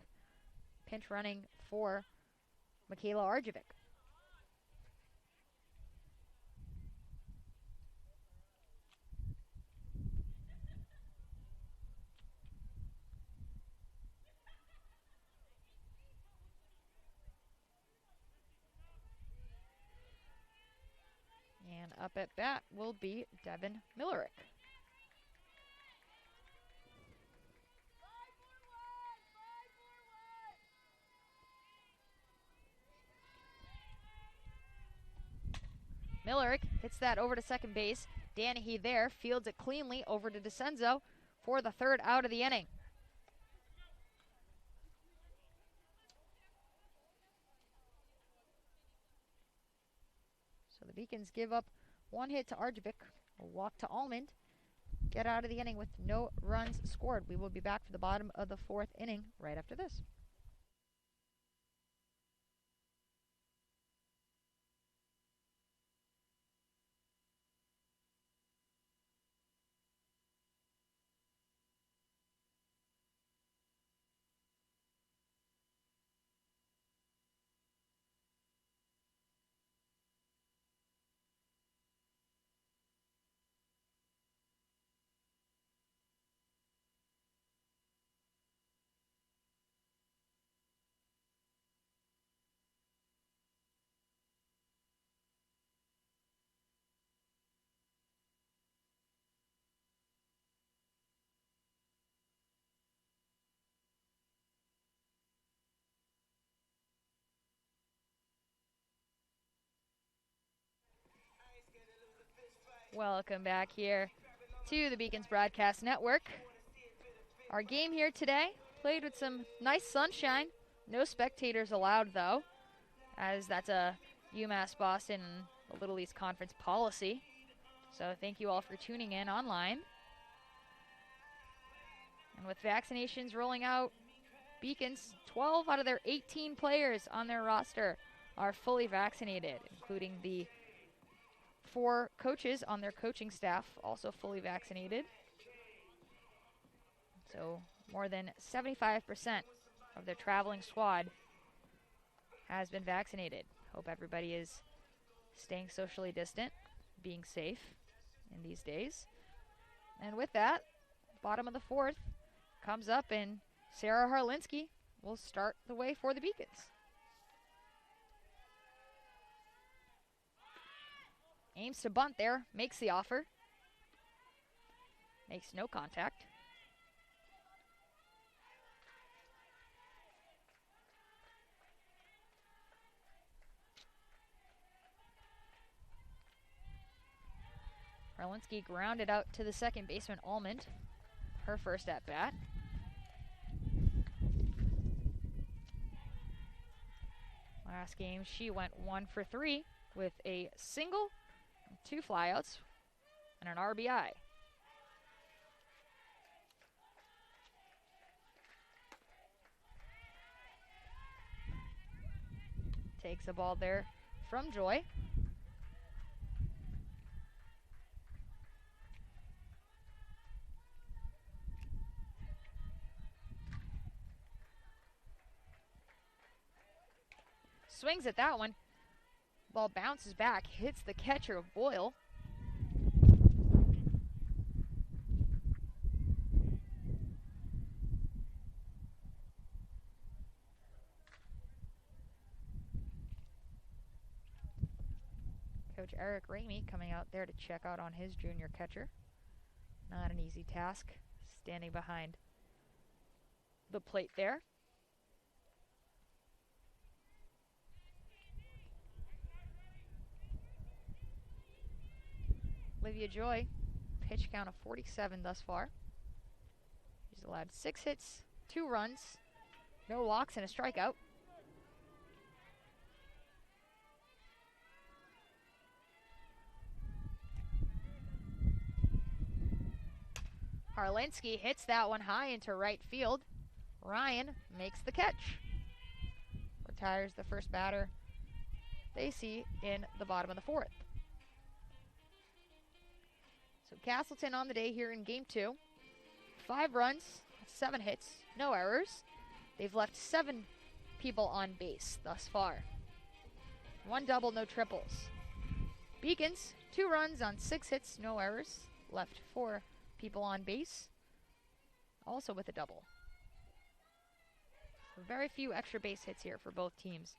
Pinch running for Michaela Arjevic. And up at bat will be Devin Millerick. Millerick hits that over to second base. Danahy there, fields it cleanly over to DeCenzo for the third out of the inning. So the Beacons give up 1 hit to Arjevic, a walk to Almond, get out of the inning with no runs scored. We will be back for the bottom of the 4th inning right after this. Welcome back here to the Beacons Broadcast Network. Our game here today played with some nice sunshine. No spectators allowed, though, as that's a UMass Boston and the Little East Conference policy. So thank you all for tuning in online. And with vaccinations rolling out, Beacons, 12 out of their 18 players on their roster are fully vaccinated, including the 4 coaches on their coaching staff, also fully vaccinated. So more than 75% of their traveling squad has been vaccinated. Hope everybody is staying socially distant, being safe in these days. And with that, bottom of the 4th comes up, and Sarah Harlinski will start the way for the Beacons. Aims to bunt there, makes the offer. Makes no contact. Harlinski grounded out to the second baseman, Almond. Her first at bat. Last game, she went 1 for 3 with a single, 2 flyouts, and an RBI. Takes a ball there from Joy. Swings at that one. Ball bounces back, hits the catcher of Boyle. Coach Eric Ramey coming out there to check out on his junior catcher. Not an easy task, standing behind the plate there. Olivia Joy, pitch count of 47 thus far. She's allowed 6 hits, 2 runs, no walks, and a strikeout. Harlinski hits that one high into right field. Ryan makes the catch. Retires the first batter they see in the bottom of the 4th. So Castleton on the day here in game 2. 5 runs, 7 hits, no errors. They've left 7 people on base thus far. 1 double, no triples. Beacons, 2 runs on 6 hits, no errors. Left 4 people on base, also with a double. So very few extra base hits here for both teams.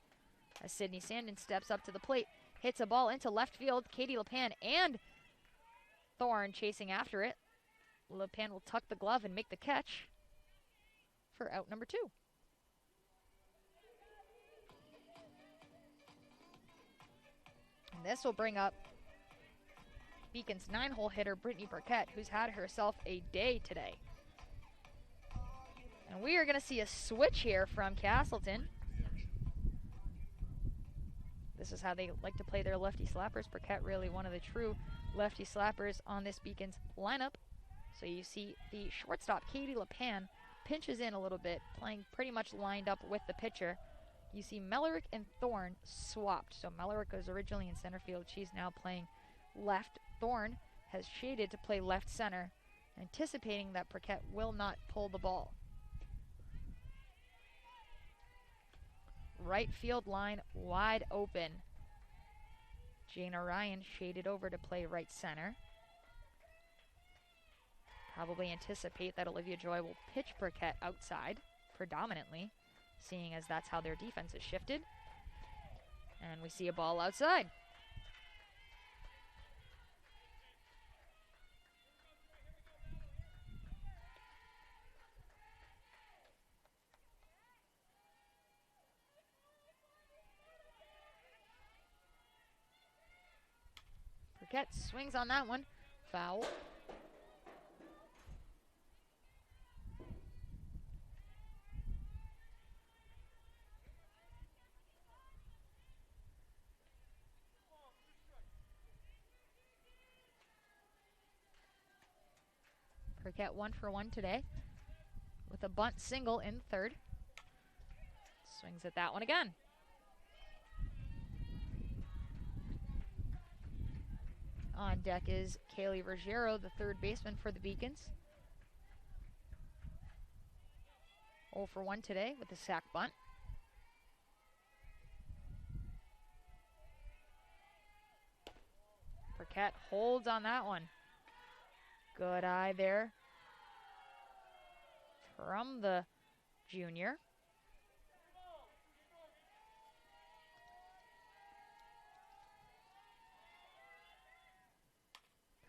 As Sydney Sandin steps up to the plate, hits a ball into left field. Katie LePan and Thorne chasing after it. LePan will tuck the glove and make the catch for out number 2. And this will bring up Beacon's 9-hole hitter, Brittany Burkett, who's had herself a day today. And we are going to see a switch here from Castleton. This is how they like to play their lefty slappers. Burkett really one of the true lefty slappers on this Beacons lineup. So you see the shortstop, Katie LePan, pinches in a little bit, playing pretty much lined up with the pitcher. You see Mellerick and Thorne swapped. So Mellerick was originally in center field. She's now playing left. Thorne has shaded to play left center, anticipating that Burkett will not pull the ball. Right field line wide open. Jana Ryan shaded over to play right center. Probably anticipate that Olivia Joy will pitch Burkett outside predominantly, seeing as that's how their defense has shifted. And we see a ball outside. Burkett swings on that one. Foul. Burkett 1 for 1 today with a bunt single in third. Swings at that one again. On deck is Kaylee Ruggiero, the third baseman for the Beacons. 0 for 1 today with a sac bunt. Burkett holds on that one. Good eye there from the junior.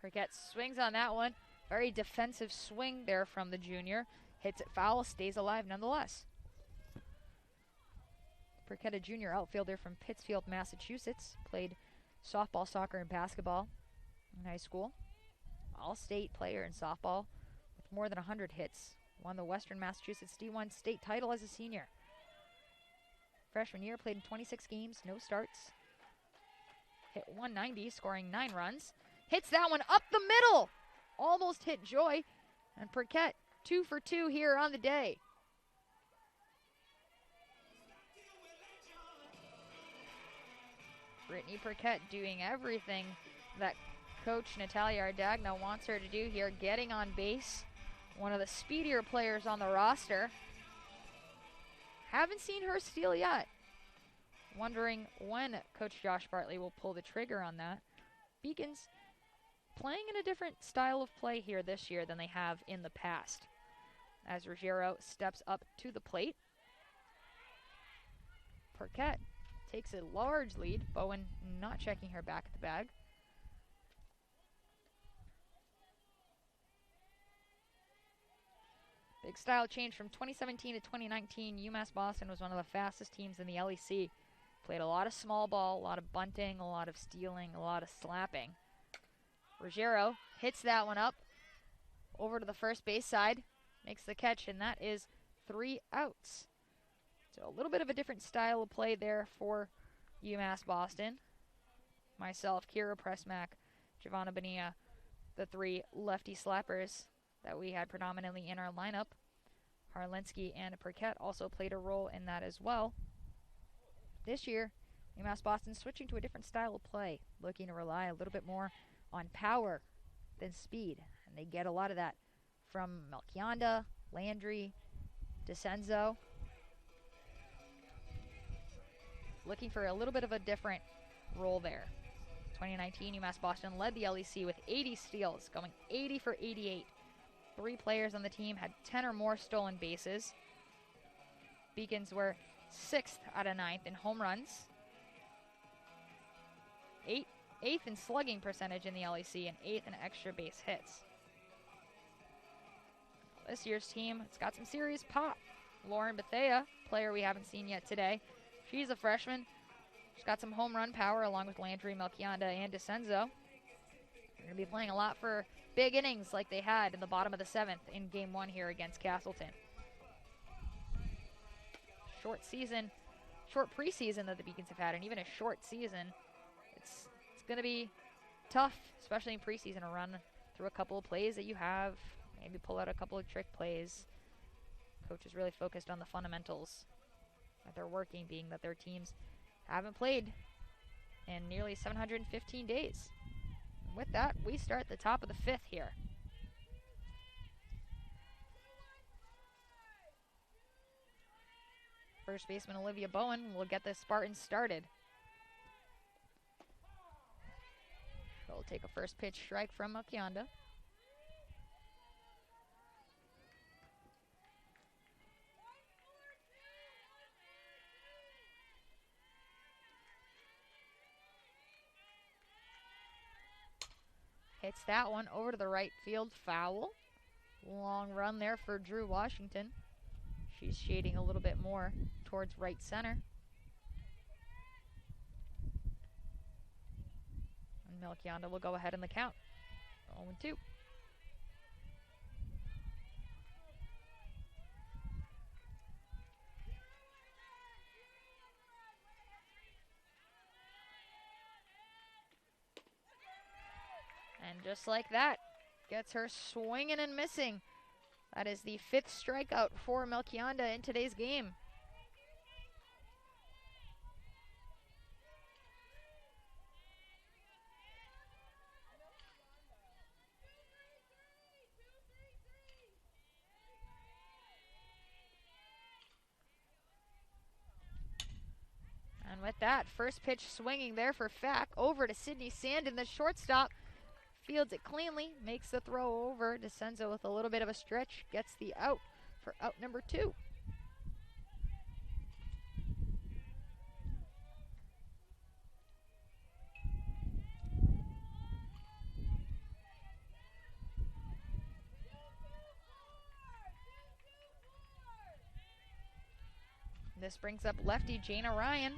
Paquette swings on that one. Very defensive swing there from the junior. Hits it foul, stays alive nonetheless. Paquette, a junior outfielder from Pittsfield, Massachusetts. Played softball, soccer, and basketball in high school. All-state player in softball with more than 100 hits. Won the Western Massachusetts D1 state title as a senior. Freshman year, played in 26 games, no starts. Hit 190, scoring 9 runs. Hits that one up the middle. Almost hit Joy. And Paquette 2 for 2 here on the day. Brittany Paquette doing everything that Coach Natalia Ardagna wants her to do here. Getting on base. One of the speedier players on the roster. Haven't seen her steal yet. Wondering when Coach Josh Bartley will pull the trigger on that. Beacons playing in a different style of play here this year than they have in the past. As Ruggiero steps up to the plate. Paquette takes a large lead. Bowen not checking her back at the bag. Big style change from 2017 to 2019. UMass Boston was one of the fastest teams in the LEC. Played a lot of small ball, a lot of bunting, a lot of stealing, a lot of slapping. Ruggiero hits that one up over to the first base side, makes the catch, and that is 3 outs. So a little bit of a different style of play there for UMass Boston. Myself, Kira Pressmack, Giovanna Bonilla, the 3 lefty slappers that we had predominantly in our lineup. Harlinski and Paquette also played a role in that as well. This year, UMass Boston switching to a different style of play, looking to rely a little bit more on power than speed. And they get a lot of that from Melchionda, Landry, DeCenzo. Looking for a little bit of a different role there. 2019, UMass Boston led the LEC with 80 steals, going 80 for 88. 3 players on the team had 10 or more stolen bases. Beacons were 6th out of 9th in home runs. 8th in slugging percentage in the LEC and 8th in extra base hits. This year's team, it's got some serious pop. Lauren Bethea, player we haven't seen yet today. She's a freshman. She's got some home run power along with Landry, Melchionda, and DeCenzo. They're going to be playing a lot for big innings like they had in the bottom of the 7th in Game 1 here against Castleton. Short preseason that the Beacons have had, and even a short season, it's going to be tough, especially in preseason, to run through a couple of plays that you have, maybe pull out a couple of trick plays. Coach is really focused on the fundamentals that they're working, being that their teams haven't played in nearly 715 days. And with that, we start the top of the 5th here. First baseman Olivia Bowen will get the Spartans started. She'll take a first pitch strike from Melchionda. Hits that one over to the right field, foul. Long run there for Drew Washington. She's shading a little bit more towards right center. And Melchionda will go ahead in the count. 0-2. And just like that, gets her swinging and missing. That is the 5th strikeout for Melchionda in today's game. And with that, first pitch swinging there for Fack, over to Sydney Sandin, the shortstop. Fields it cleanly, makes the throw over. DeCenzo with a little bit of a stretch, gets the out for out number 2. This brings up lefty Jana Ryan.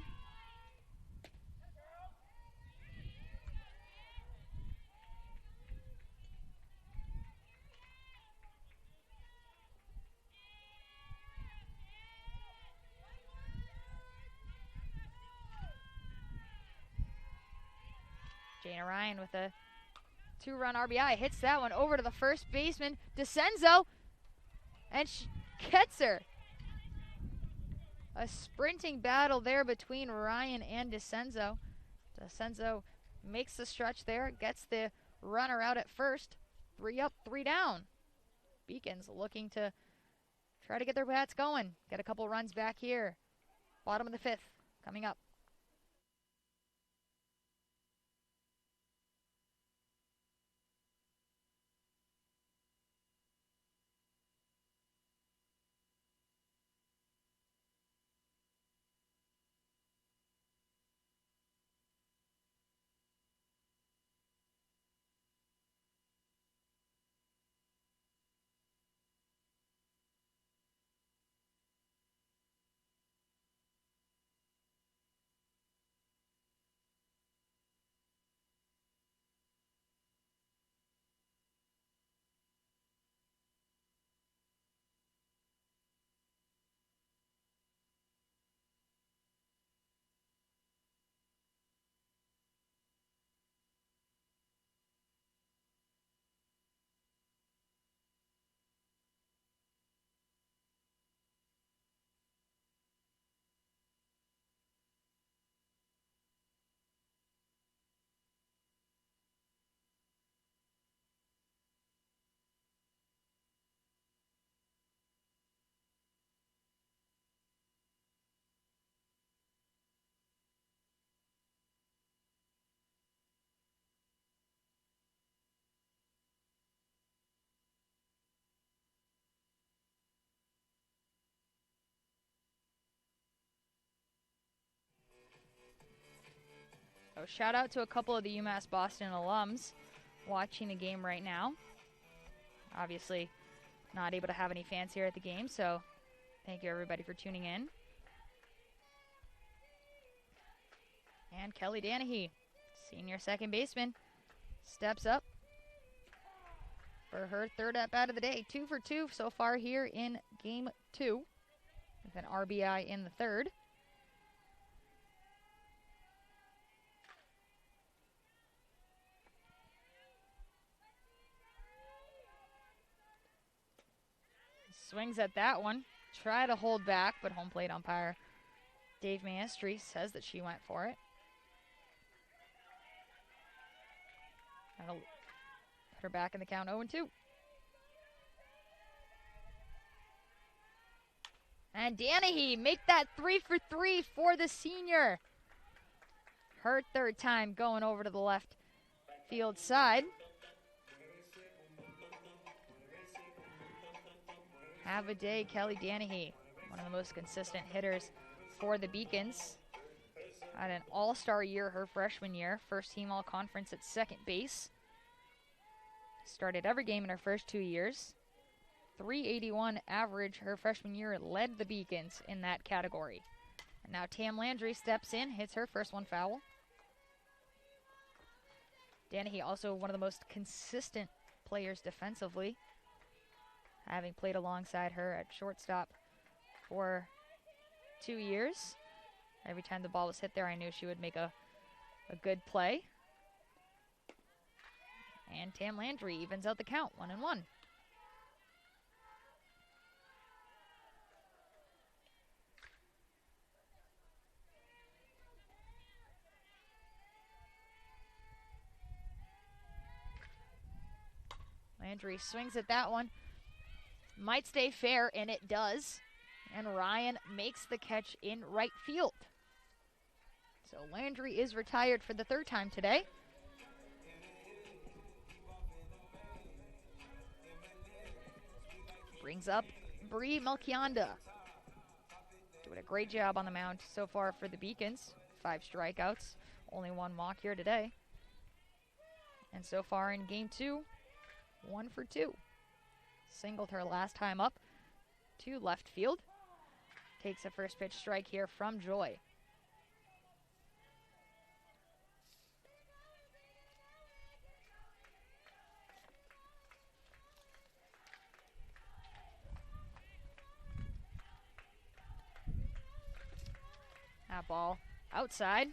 Jana Ryan with a 2-run RBI. Hits that one over to the first baseman, DeCenzo. And she gets her. A sprinting battle there between Ryan and DeCenzo. DeCenzo makes the stretch there, gets the runner out at first. 3 up, 3 down. Beacons looking to try to get their bats going. Get a couple runs back here. Bottom of the 5th coming up. So shout out to a couple of the UMass Boston alums watching the game right now. Obviously not able to have any fans here at the game, so thank you everybody for tuning in. And Kelly Danahy, senior second baseman, steps up for her 3rd at-bat of the day. 2 for 2 so far here in game 2 with an RBI in the 3rd. Swings at that one. Try to hold back, but home plate umpire Dave Maestri says that she went for it. That'll put her back in the count 0-2. And Danahy make that 3 for 3 for the senior. Her 3rd time going over to the left field side. Have a day, Kelly Danahy, one of the most consistent hitters for the Beacons. Had an all-star year her freshman year, first team all-conference at second base. Started every game in her first 2 years. 381 average her freshman year, led the Beacons in that category. And now Tam Landry steps in, hits her first one foul. Danahy also one of the most consistent players defensively, having played alongside her at shortstop for 2 years. Every time the ball was hit there, I knew she would make a good play. And Tam Landry evens out the count, 1-1. Landry swings at that one. Might stay fair, and it does. And Ryan makes the catch in right field. So Landry is retired for the 3rd time today. Brings up Brianna Melchionda. Doing a great job on the mound so far for the Beacons. 5 strikeouts, only 1 walk here today. And so far in game 2, 1 for 2. Singled her last time up to left field. takes a first pitch strike here from Joy. That ball outside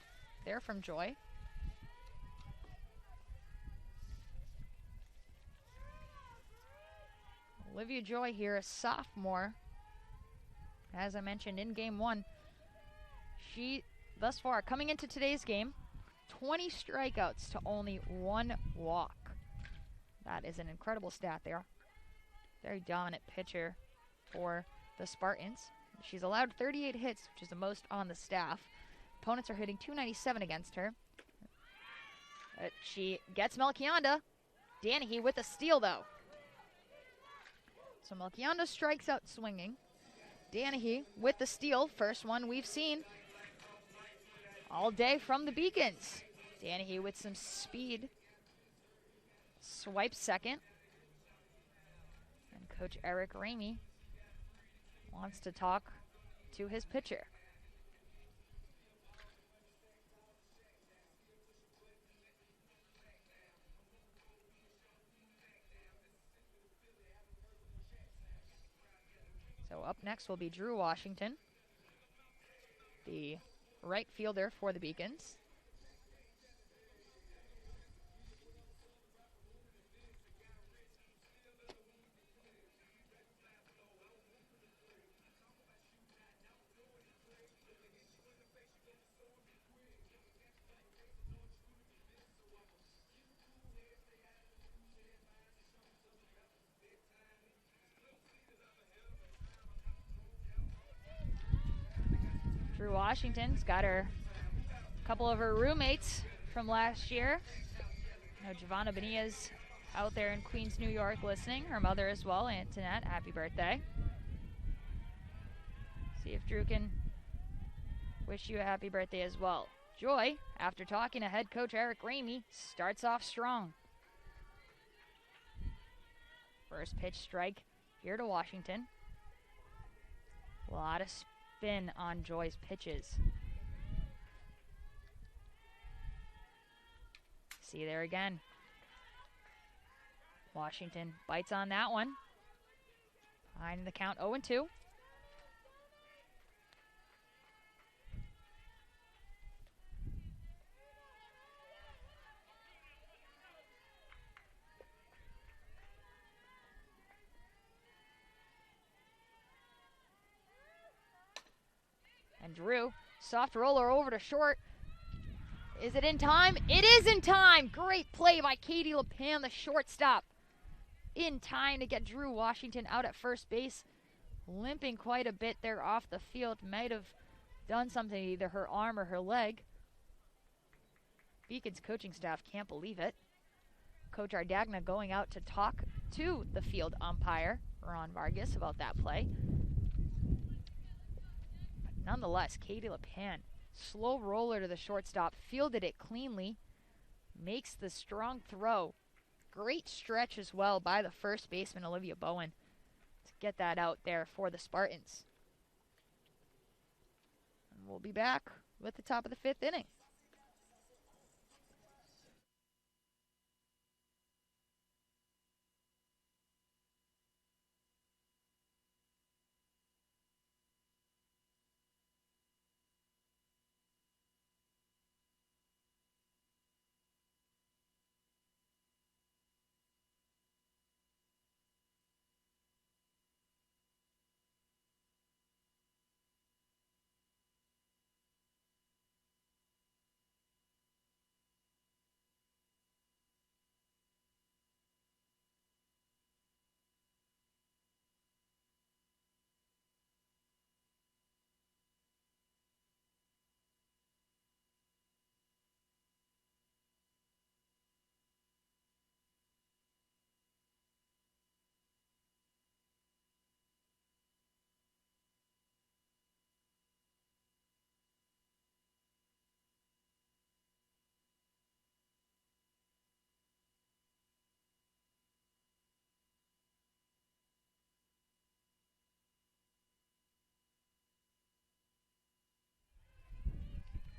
there from Joy. Olivia Joy here, a sophomore. As I mentioned in game one, she, thus far, coming into today's game, 20 strikeouts to only 1 walk. That is an incredible stat there. Very dominant pitcher for the Spartans. She's allowed 38 hits, which is the most on the staff. Opponents are hitting .297 against her. But she gets Melchionda. Danahy with a steal, though. So Melchionda strikes out swinging. Danahy with the steal. First one we've seen all day from the Beacons. Danahy with some speed. Swipes second. And Coach Eric Ramey wants to talk to his pitcher. So up next will be Drew Washington, the right fielder for the Beacons. Drew Washington's got a couple of her roommates from last year. You know, Giovanna Benia's out there in Queens, New York listening. Her mother as well, Antoinette. Happy birthday. See if Drew can wish you a happy birthday as well. Joy, after talking to head coach Eric Ramey, starts off strong. First pitch strike here to Washington. A lot of spin on Joy's pitches. See there again. Washington bites on that one. Behind the count 0-2. And Drew, soft roller over to short. Is it in time? It is in time! Great play by Katie LePan, the shortstop. In time to get Drew Washington out at first base. Limping quite a bit there off the field. Might have done something to either her arm or her leg. Beacon's coaching staff can't believe it. Coach Ardagna going out to talk to the field umpire, Ron Vargas, about that play. But nonetheless, Katie LePan, slow roller to the shortstop, fielded it cleanly, makes the strong throw. Great stretch as well by the first baseman, Olivia Bowen, to get that out there for the Spartans. And we'll be back with the top of the 5th inning.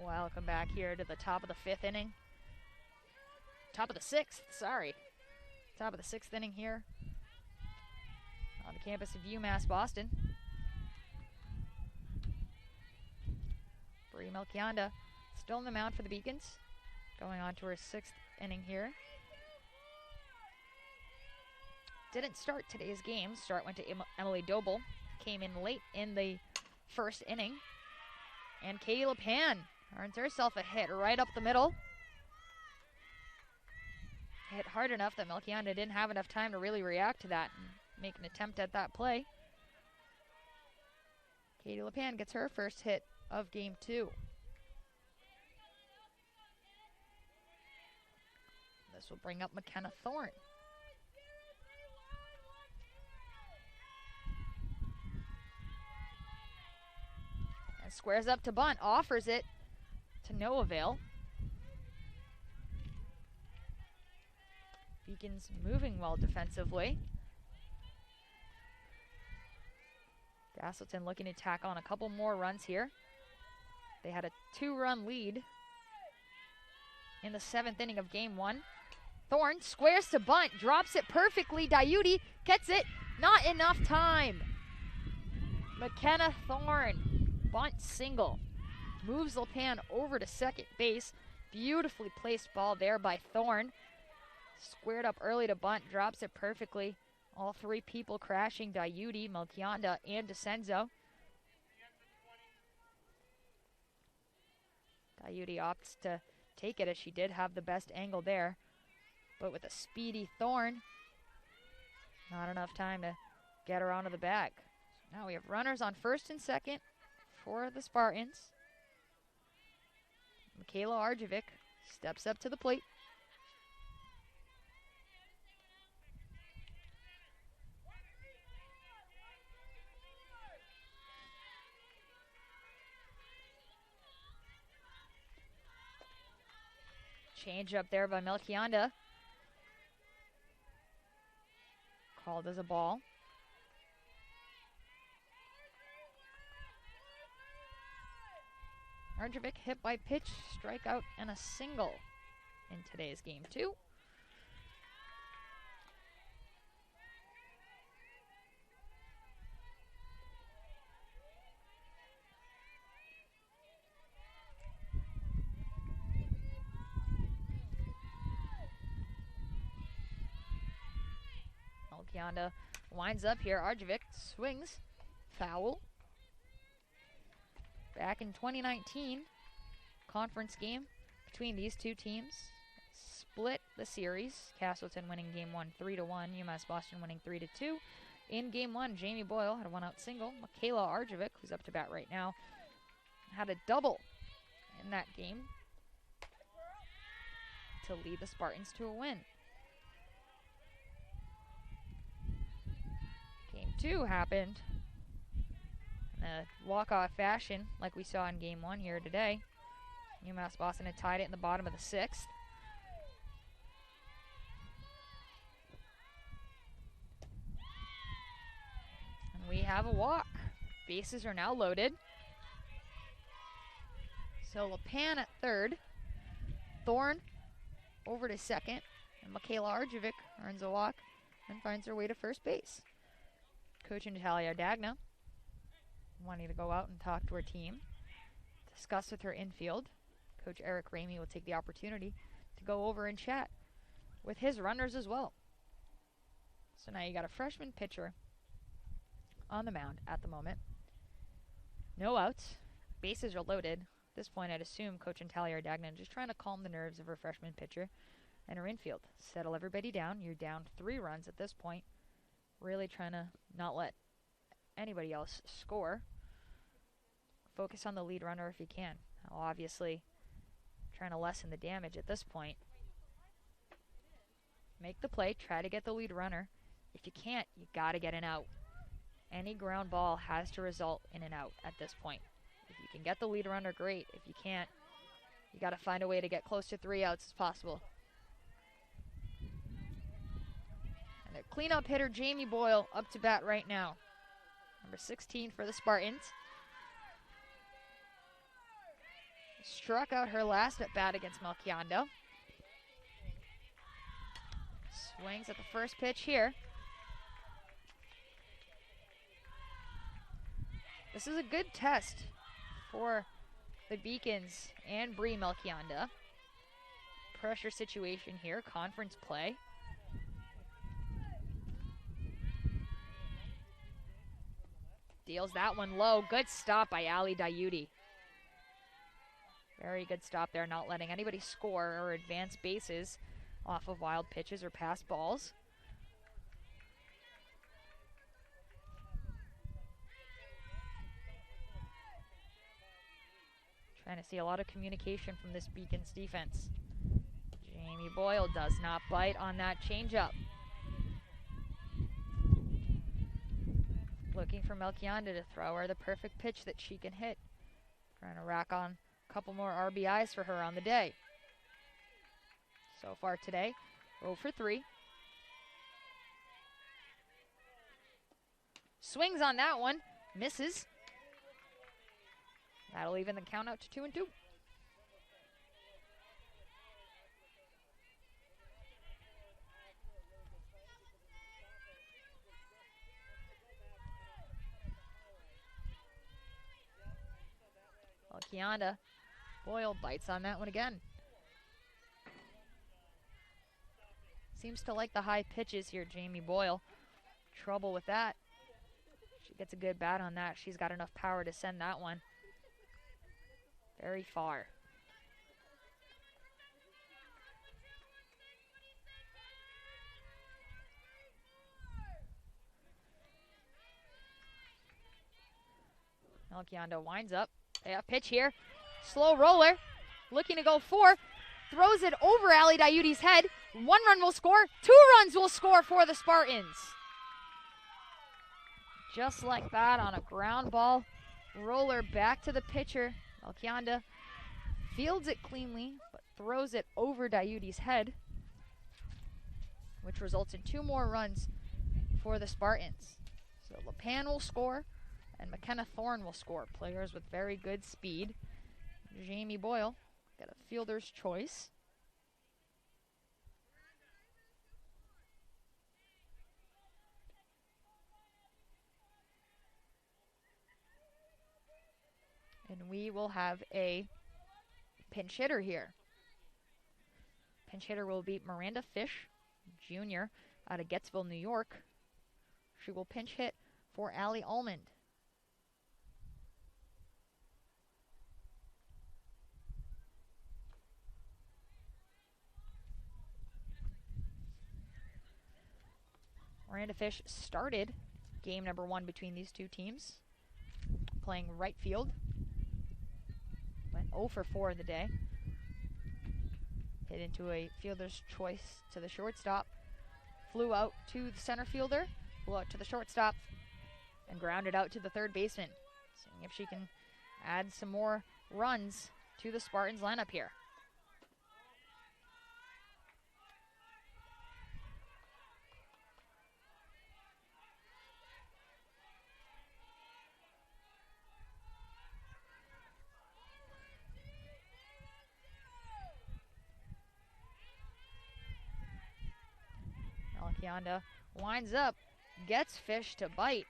Welcome back here to the top of the 5th inning. Top of the 6th, sorry. Top of the 6th inning here on the campus of UMass Boston. Brianna Melchionda still on the mound for the Beacons, going on to her 6th inning here. Didn't start today's game. Start went to Emily Doble. Came in late in the 1st inning. And Katie LePan earns herself a hit right up the middle. Hit hard enough that Melchionda didn't have enough time to really react to that and make an attempt at that play. Katie LePan gets her first hit of game 2. This will bring up McKenna Thorne. And squares up to bunt, offers it to no avail. Beacons moving well defensively. Castleton looking to tack on a couple more runs here. They had a 2-run lead in the 7th inning of game 1. Thorne squares to bunt, drops it perfectly. Dayuti gets it, not enough time. McKenna Thorne, bunt single. Moves LePan over to second base. Beautifully placed ball there by Thorne. Squared up early to bunt, drops it perfectly. All 3 people crashing, Dayuti, Melchionda, and DeCenzo. Dayuti opts to take it as she did have the best angle there. But with a speedy Thorne, not enough time to get her onto the bag. So now we have runners on 1st and 2nd for the Spartans. Michaela Arjevic steps up to the plate. Change up there by Melchionda. Called as a ball. Arjevic hit by pitch, strikeout, and a single in today's game 2. Melchionda winds up here. Arjevic swings, foul. Back in 2019, conference game between these two teams split the series. Castleton winning game 1 3-1, UMass Boston winning 3-2. In game 1, Jamie Boyle had a 1-out single. Michaela Arjevic, who's up to bat right now, had a double in that game to lead the Spartans to a win. Game 2 happened in a walk-off fashion like we saw in game 1 here today. UMass Boston had tied it in the bottom of the 6th. And we have a walk. Bases are now loaded. So LePan at 3rd. Thorne over to 2nd. And Michaela Arjevic earns a walk and finds her way to first base. Coach Natalia Dagna wanting to go out and talk to her team, discuss with her infield. Coach Eric Ramey will take the opportunity to go over and chat with his runners as well. So now you got a freshman pitcher on the mound at the moment. No outs. Bases are loaded. At this point, I'd assume Coach Natalia Dagna just trying to calm the nerves of her freshman pitcher and her infield. Settle everybody down. You're down 3 runs at this point. Really trying to not let anybody else score. Focus on the lead runner if you can. Now, obviously, trying to lessen the damage at this point. Make the play. Try to get the lead runner. If you can't, you got to get an out. Any ground ball has to result in an out at this point. If you can get the lead runner, great. If you can't, you got to find a way to get close to 3 outs as possible. And a cleanup hitter, Jamie Boyle, up to bat right now. Number 16 for the Spartans. struck out her last at bat against Melchionda. Swings at the first pitch here. This is a good test for the Beacons and Bree Melchionda. Pressure situation here, conference play. Deals that one low. Good stop by Ali Dayuti. Very good stop there, not letting anybody score or advance bases off of wild pitches or pass balls. Trying to see a lot of communication from this Beacons defense. Jamie Boyle does not bite on that changeup. Looking for Melchionda to throw her the perfect pitch that she can hit. Trying to rack on a couple more RBIs for her on the day. So far today, 0 for 3. Swings on that one, misses. That'll even the count out to 2-2. Melchionda, Boyle bites on that one again. Seems to like the high pitches here, Jamie Boyle. Trouble with that. She gets a good bat on that. She's got enough power to send that one very far. Melchionda winds up. Yeah, pitch here. Slow roller. Looking to go 4. Throws it over Ali Dayuti's head. 1 run will score. 2 runs will score for the Spartans. Just like that on a ground ball. Roller back to the pitcher. Melchionda fields it cleanly, but throws it over Dayuti's head, which results in 2 more runs for the Spartans. So LePan will score, and McKenna Thorne will score. Players with very good speed. Jamie Boyle got a fielder's choice. And we will have a pinch hitter here. Pinch hitter will be Miranda Fish, Jr., out of Gettsville, New York. She will pinch hit for Allie Almond. Miranda Fish started game number 1 between these two teams, playing right field. Went 0 for 4 in the day. Hit into a fielder's choice to the shortstop. Flew out to the center fielder, flew out to the shortstop, and grounded out to the third baseman. Seeing if she can add some more runs to the Spartans lineup here. Melchionda winds up, gets Fish to bite.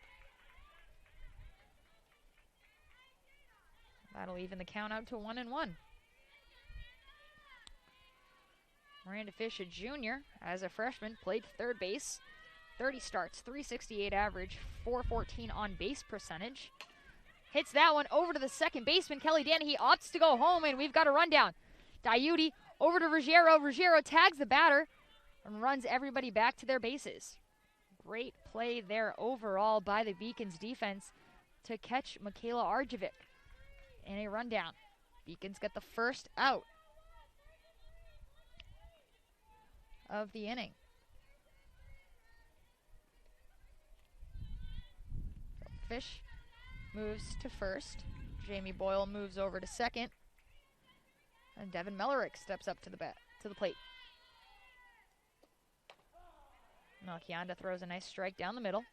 That'll even the count out to 1-1. Miranda Fish, a junior, as a freshman, played third base. 30 starts, 368 average, 414 on base percentage. Hits that one over to the second baseman. Kelly Danahy opts to go home, and we've got a rundown. Dayuti over to Ruggiero. Ruggiero tags the batter and runs everybody back to their bases. Great play there overall by the Beacons defense to catch Michaela Arjevic in a rundown. Beacons get the first out of the inning. So Fish moves to first. Jamie Boyle moves over to second. And Devin Mellerick steps up to the plate. Melchionda throws a nice strike down the middle.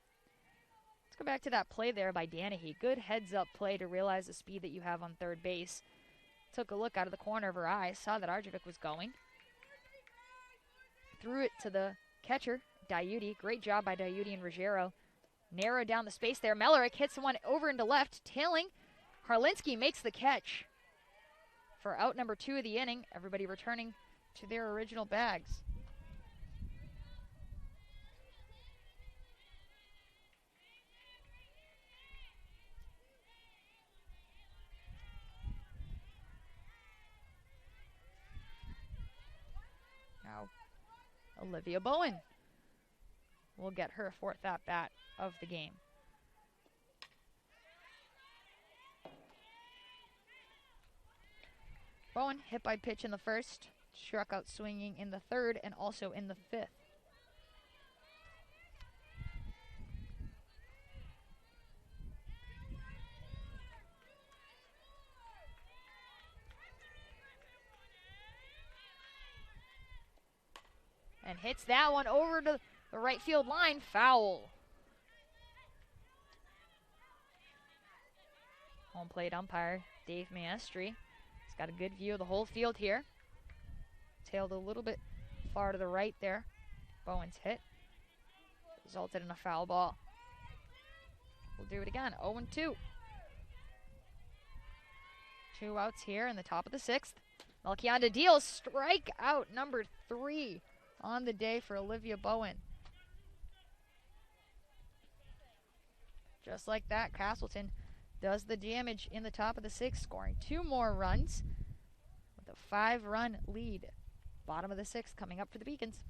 Let's go back to that play there by Danahy. Good heads-up play to realize the speed that you have on third base. took a look out of the corner of her eye, saw that Arjovic was going. Threw it to the catcher, Diuti. Great job by Diuti and Ruggiero. Narrowed down the space there. Mellerick hits one over into left, tailing. Harlinski makes the catch for out number 2 of the inning. Everybody returning to their original bags. Now, Olivia Bowen will get her 4th at-bat of the game. Bowen hit by pitch in the 1st, struck out swinging in the 3rd, and also in the 5th. And hits that one over to the right field line, foul. Home plate umpire Dave Maestri. He's got a good view of the whole field here. Tailed a little bit far to the right there. Bowen's hit resulted in a foul ball. We'll do it again, 0-2. 2 outs here in the top of the 6th. Melchionda deals strikeout number 3 on the day for Olivia Bowen. Just like that, Castleton does the damage in the top of the 6th, scoring 2 more runs with a 5-run lead. Bottom of the 6th coming up for the Beacons.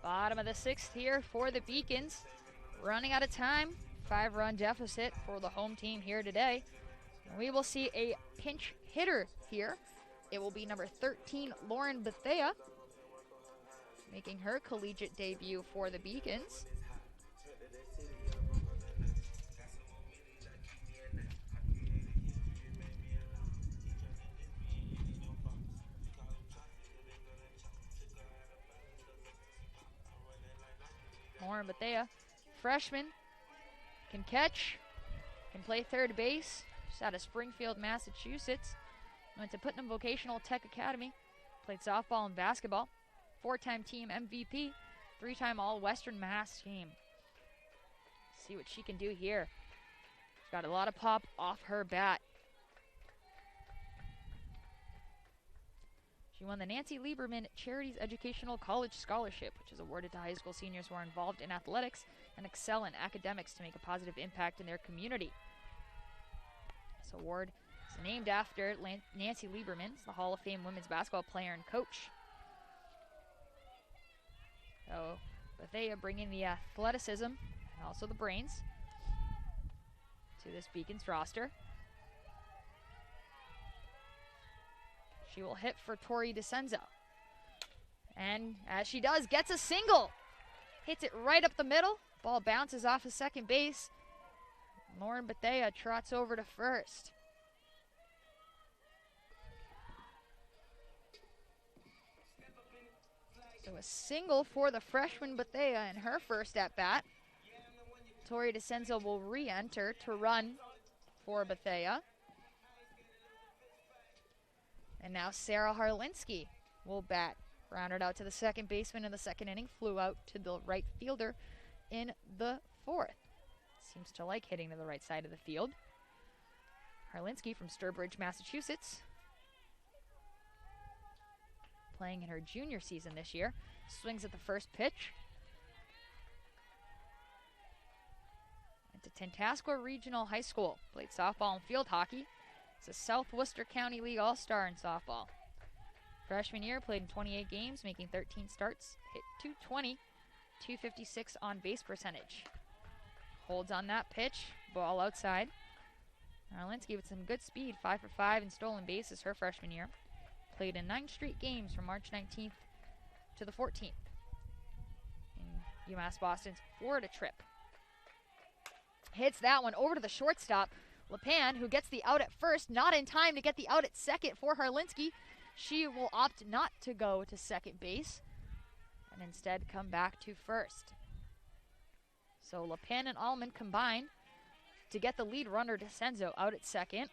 Bottom of the 6th here for the Beacons. Running out of time. 5-run deficit for the home team here today. And we will see a pinch hitter here. It will be number 13, Lauren Bethea, making her collegiate debut for the Beacons. Lauren Bethea, freshman, can catch, can play third base. She's out of Springfield, Massachusetts. Went to Putnam Vocational Tech Academy. Played softball and basketball. 4-time team MVP. 3-time All-Western Mass team. See what she can do here. She's got a lot of pop off her bat. She won the Nancy Lieberman Charities Educational College Scholarship, which is awarded to high school seniors who are involved in athletics and excel in academics to make a positive impact in their community. This award is named after Nancy Lieberman, the Hall of Fame women's basketball player and coach. So Bethea bringing the athleticism and also the brains to this Beacons roster. She will hit for Tori DeCenzo. And as she does, gets a single. Hits it right up the middle. Ball bounces off of second base. Lauren Bethea trots over to first. So a single for the freshman Bethea in her first at-bat. Tori DeCenzo will re-enter to run for Bethea. And now Sarah Harlinski will bat. Rounded out to the second baseman in the second inning. Flew out to the right fielder, in the 4th. Seems to like hitting to the right side of the field. Harlinski from Sturbridge, Massachusetts, playing in her junior season this year. Swings at the first pitch. Went to Tantascwa Regional High School. Played softball and field hockey. It's a South Worcester County League All-Star in softball. Freshman year, played in 28 games, making 13 starts. Hit .220, .256 on base percentage. Holds on that pitch. Ball outside. Harlinski with some good speed. 5 for 5 in stolen bases her freshman year. Played in 9 straight games from March 19th to the 14th in UMass Boston's Florida trip. Hits that one over to the shortstop. Lepan, who gets the out at first, not in time to get the out at second for Harlinski. She will opt not to go to second base and instead come back to first. So Lepan and Allman combine to get the lead runner DeCenzo out at second.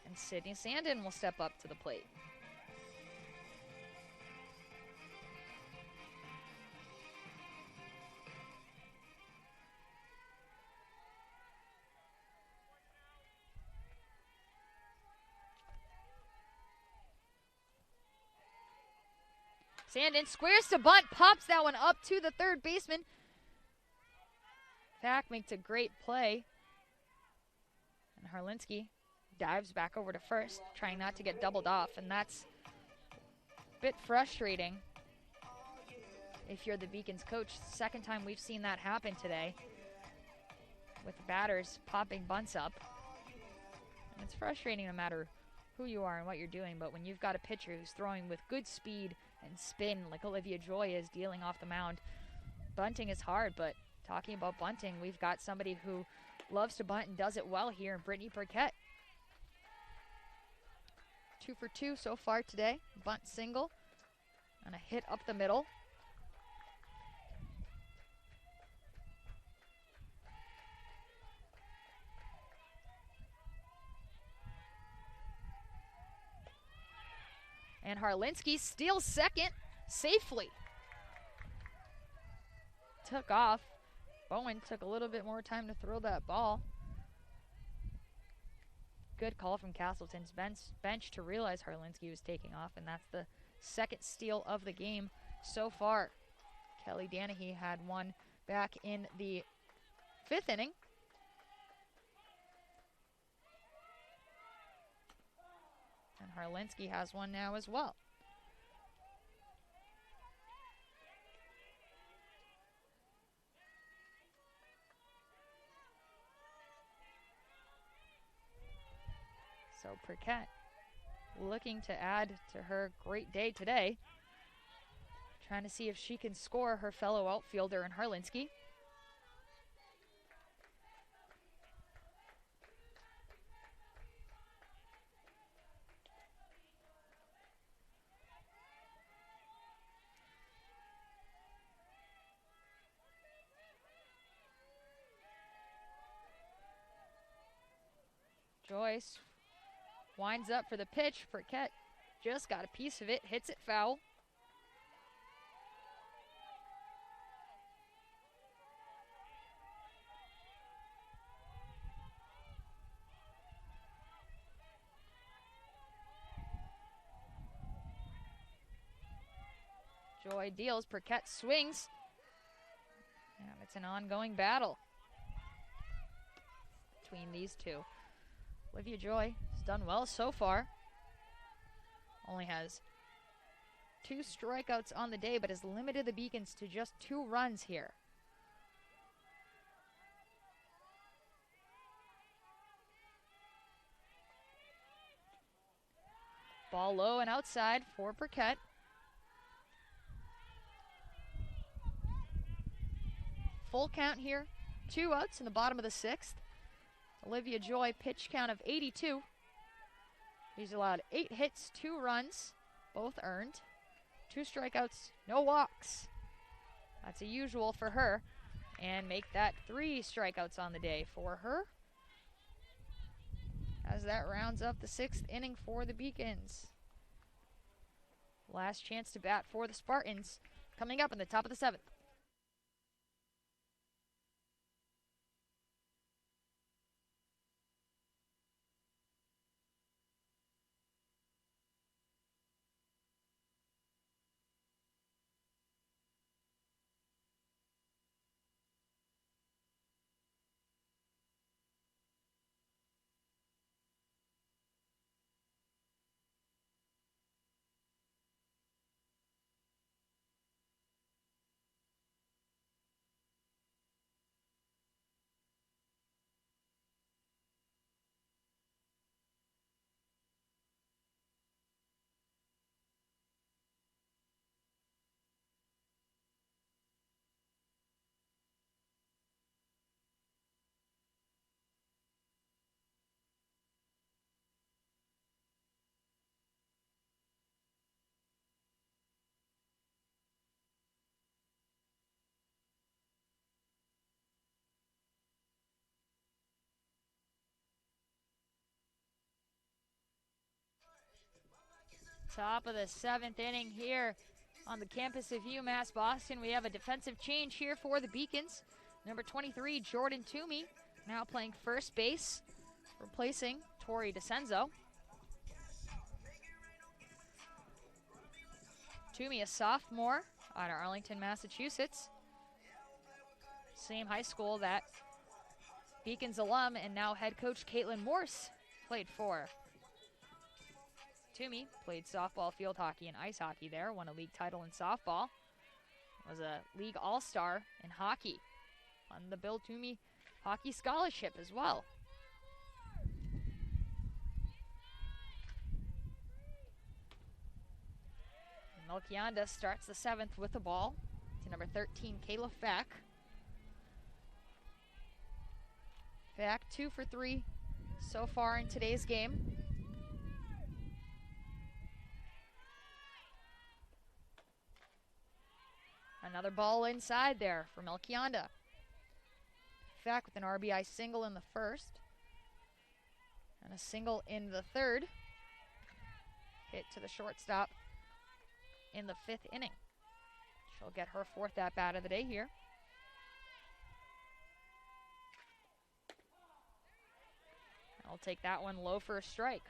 And Sydney Sandin will step up to the plate. Sandin squares to bunt, pops that one up to the third baseman. Fack makes a great play. And Harlinski dives back over to first, trying not to get doubled off, and that's a bit frustrating if you're the Beacons coach. Second time we've seen that happen today with batters popping bunts up. And it's frustrating no matter who you are and what you're doing, but when you've got a pitcher who's throwing with good speed and spin like Olivia Joy is dealing off the mound, bunting is hard. But talking about bunting, we've got somebody who loves to bunt and does it well here in Brittany Burkett. 2 for 2 so far today. Bunt single and a hit up the middle. And Harlinski steals second safely. Took off. Bowen took a little bit more time to throw that ball. Good call from Castleton's bench to realize Harlinski was taking off, and that's the second steal of the game so far. Kelly Danahy had one back in the 5th inning. And Harlinski has one now as well. So Burkett looking to add to her great day today. Trying to see if she can score her fellow outfielder in Harlinski. Joyce winds up for the pitch. Burkett just got a piece of it, hits it foul. Joy deals, Burkett swings. And it's an ongoing battle between these two. Olivia Joy has done well so far. Only has 2 strikeouts on the day, but has limited the Beacons to just 2 runs here. Ball low and outside for Burkett. Full count here. 2 outs in the bottom of the 6th. Olivia Joy, pitch count of 82. She's allowed 8 hits, 2 runs, both earned. 2 strikeouts, no walks. That's a usual for her. And make that 3 strikeouts on the day for her. As as that rounds up the 6th inning for the Beacons. Last chance to bat for the Spartans coming up in the top of the 7th. Top of the 7th inning here on the campus of UMass Boston. We have a defensive change here for the Beacons. Number 23, Jordan Toomey, now playing first base, replacing Tori DeCenzo. Toomey, a sophomore out of Arlington, Massachusetts. Same high school that Beacons alum and now head coach Caitlin Morse played for. Toomey played softball, field hockey, and ice hockey there. Won a league title in softball. Was a league all-star in hockey. Won the Bill Toomey Hockey Scholarship as well. Melchionda starts the 7th with the ball to number 13, Kayla Fack. Fack 2 for 3 so far in today's game. Another ball inside there for Melchionda. Fack with an RBI single in the 1st. And a single in the 3rd. Hit to the shortstop in the 5th inning. She'll get her 4th at-bat of the day here. I'll take that one low for a strike.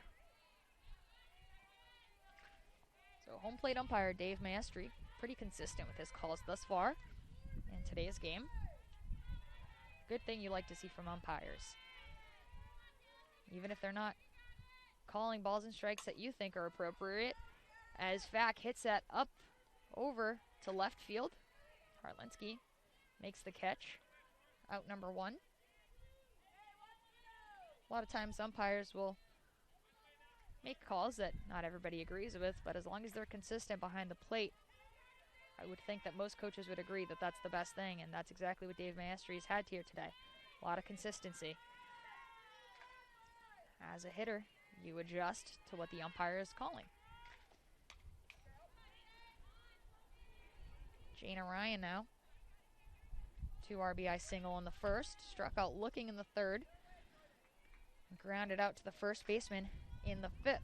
So home plate umpire Dave Maestri, pretty consistent with his calls thus far in today's game. Good thing you like to see from umpires. Even if they're not calling balls and strikes that you think are appropriate, as Fack hits that up over to left field. Harlinski makes the catch. Out number 1. A lot of times umpires will make calls that not everybody agrees with, but as long as they're consistent behind the plate, I would think that most coaches would agree that that's the best thing, and that's exactly what Dave Maestri has had here today. A lot of consistency. As a hitter, you adjust to what the umpire is calling. Jana Ryan now. 2 RBI single in the 1st, struck out looking in the 3rd, grounded out to the first baseman in the 5th.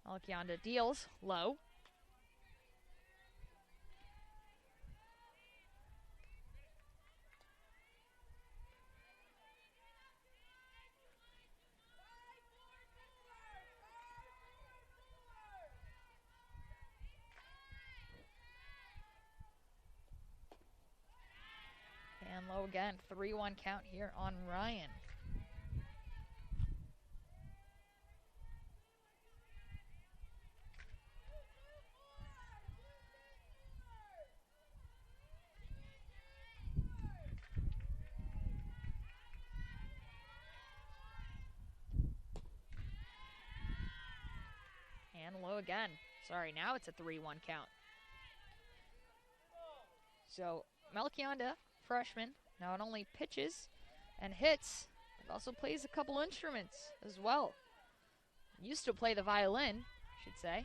Melchionda deals low. And low again, 3-1 count here on Ryan. And low again. Sorry, now it's a 3-1 count. So Melchionda, freshman, not only pitches and hits, but also plays a couple instruments as well. Used to play the violin, I should say.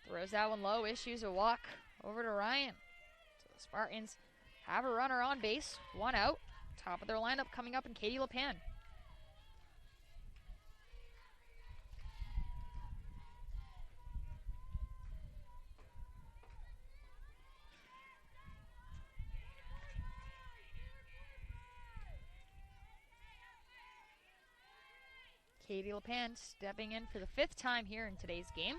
Throws that one low, issues a walk over to Ryan. So the Spartans have a runner on base, one out. Top of their lineup coming up in Katie LePan. Katie LePan stepping in for the 5th time here in today's game.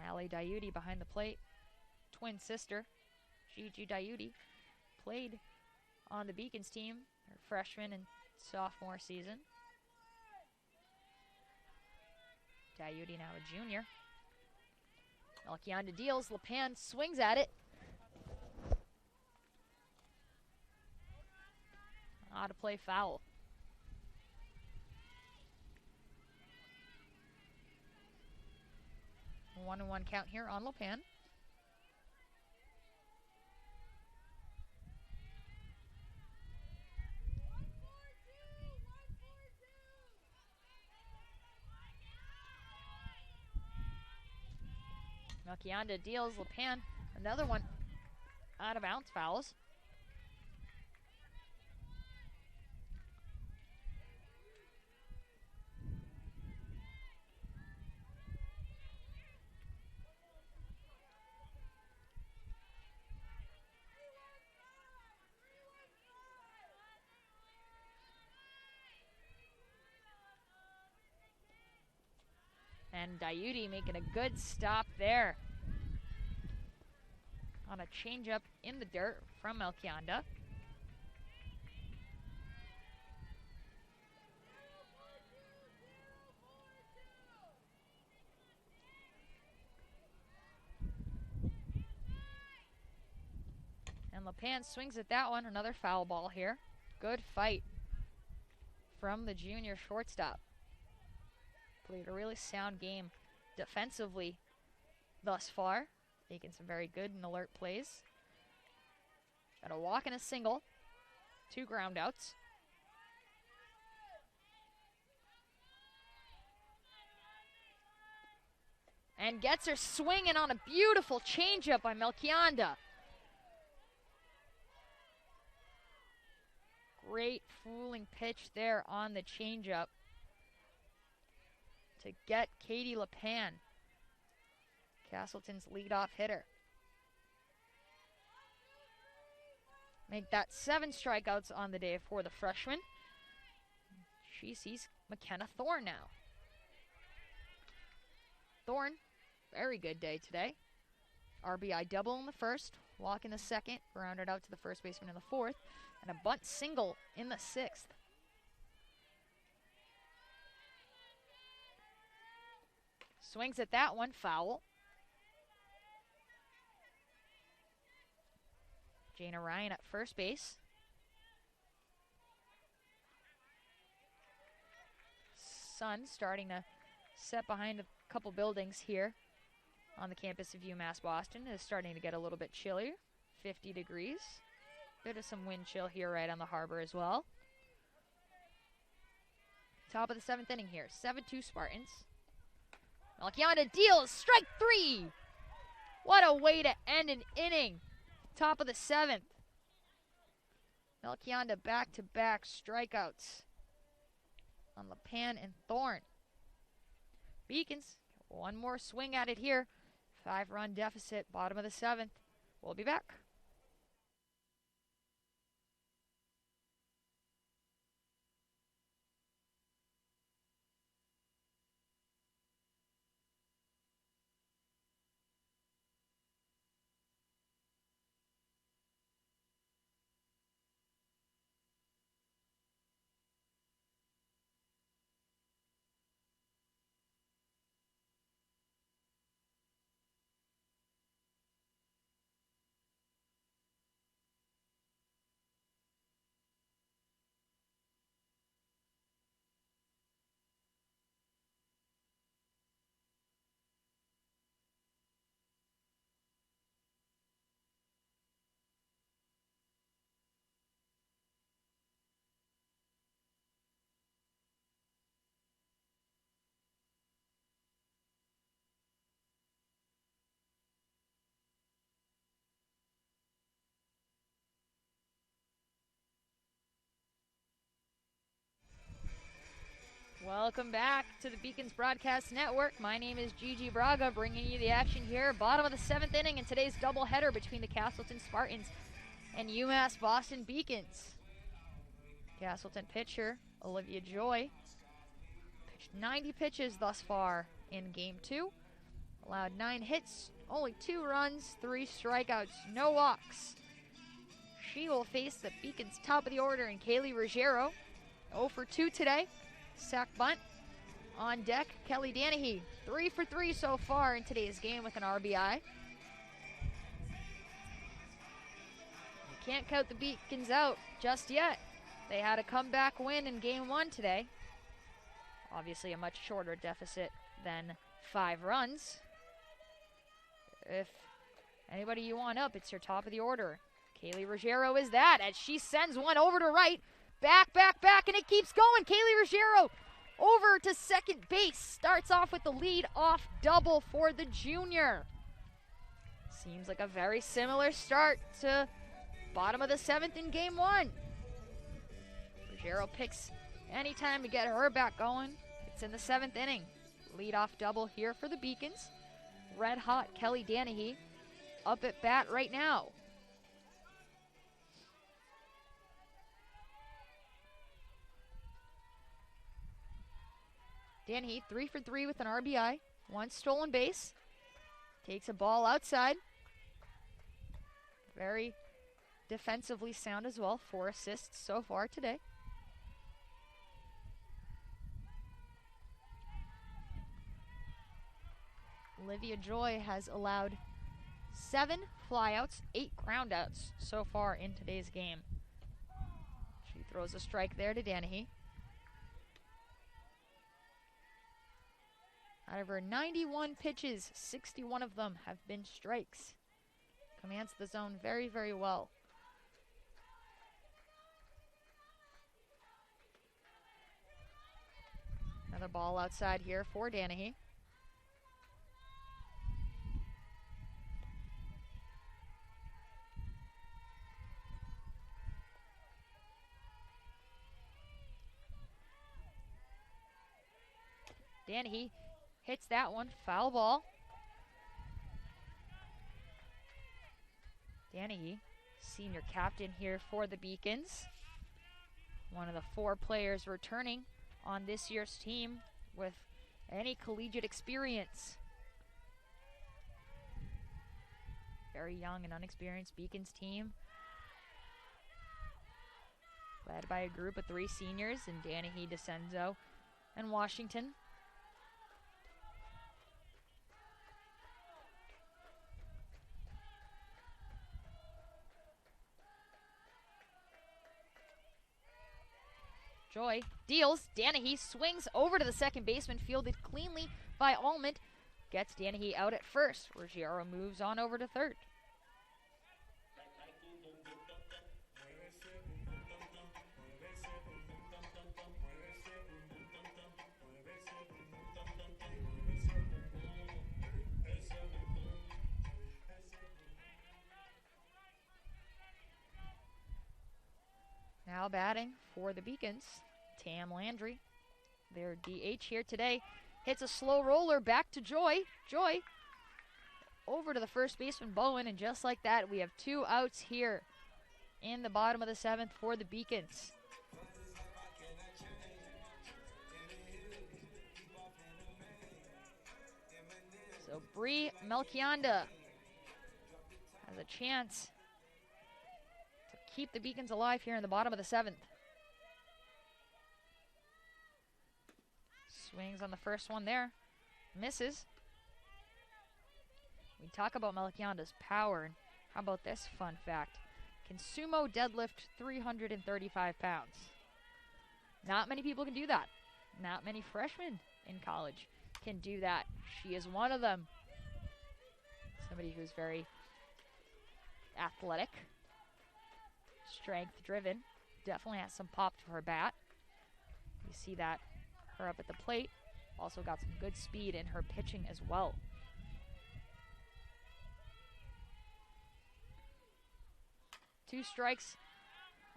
Allie Diuti behind the plate. Twin sister, Gigi Diuti, played on the Beacons team her freshman and sophomore season. Diuti now a junior. Melchionda deals, LePan swings at it. Ought to play foul. One and one count here on LePan. Melchionda deals, LePan, another one out of bounds fouls. And Diuti making a good stop there on a changeup in the dirt from Melchionda. And LePan swings at that one, another foul ball here. Good fight from the junior shortstop. Played a really sound game defensively thus far, making some very good and alert plays. Got a walk and a single, 2 ground outs. And gets her swinging on a beautiful changeup by Melchionda. Great fooling pitch there on the changeup to get Katie LePan, Castleton's leadoff hitter. Make that 7 strikeouts on the day for the freshman. She sees McKenna Thorne now. Thorne, very good day today. RBI double in the first, walk in the second, grounded out to the first baseman in the fourth, and a bunt single in the 6th. Swings at that one, foul. Jana Ryan at first base. Sun starting to set behind a couple buildings here on the campus of UMass Boston. It is starting to get a little bit chillier, 50 degrees. Bit of some wind chill here right on the harbor as well. Top of the 7th inning here, 7-2 Spartans. Melchionda deals, strike 3. What a way to end an inning. Top of the 7th. Melchionda back-to-back strikeouts on LePan and Thorne. Beacons, one more swing at it here. 5-run deficit, bottom of the 7th. We'll be back. Welcome back to the Beacons Broadcast Network. My name is Gigi Braga, bringing you the action here. Bottom of the 7th inning in today's doubleheader between the Castleton Spartans and UMass Boston Beacons. Castleton pitcher Olivia Joy pitched 90 pitches thus far in Game 2. Allowed 9 hits, only 2 runs, 3 strikeouts, no walks. She will face the Beacons' top of the order in Kaylee Ruggiero. 0 for 2 today. Sack bunt. On deck, Kelly Danahy. 3 for 3 so far in today's game with an RBI. You can't count the Beacons out just yet. They had a comeback win in Game 1 today. Obviously a much shorter deficit than 5 runs. If anybody you want up, it's your top of the order. Kaylee Ruggiero is that as she sends one over to right. Back, and it keeps going. Kaylee Ruggiero over to second base. Starts off with the lead-off double for the junior. Seems like a very similar start to bottom of the 7th in Game 1. Ruggiero picks any time to get her back going. It's in the 7th inning. Lead-off double here for the Beacons. Red-hot Kelly Danahy up at bat right now. Danahy, 3 for 3 with an RBI, 1 stolen base. Takes a ball outside. Very defensively sound as well. 4 assists so far today. Olivia Joy has allowed 7 flyouts, 8 groundouts so far in today's game. She throws a strike there to Danahy. Out of her 91 pitches, 61 of them have been strikes. Commands the zone very, very well. Another ball outside here for Danahy. Danahy hits that one, foul ball. Danahy, senior captain here for the Beacons. One of the 4 players returning on this year's team with any collegiate experience. Very young and unexperienced Beacons team. Led by a group of 3 seniors in Danahy, DeCenzo, and Washington. Joy deals. Danahy swings over to the second baseman, fielded cleanly by Almond. Gets Danahy out at first. Ruggiero moves on over to third. Now batting for the Beacons, Tam Landry. Their DH here today hits a slow roller back to Joy. Joy over to the first baseman Bowen, and just like that, we have 2 outs here in the bottom of the 7th for the Beacons. So Brianna Melchionda has a chance to keep the Beacons alive here in the bottom of the 7th. Swings on the first one there. Misses. We talk about Melchionda's power, and how about this fun fact? Can sumo deadlift 335 pounds. Not many people can do that. Not many freshmen in college can do that. She is one of them. Somebody who's very athletic, strength-driven, definitely has some pop to her bat. You see that her up at the plate. Also got some good speed in her pitching as well. Two strikes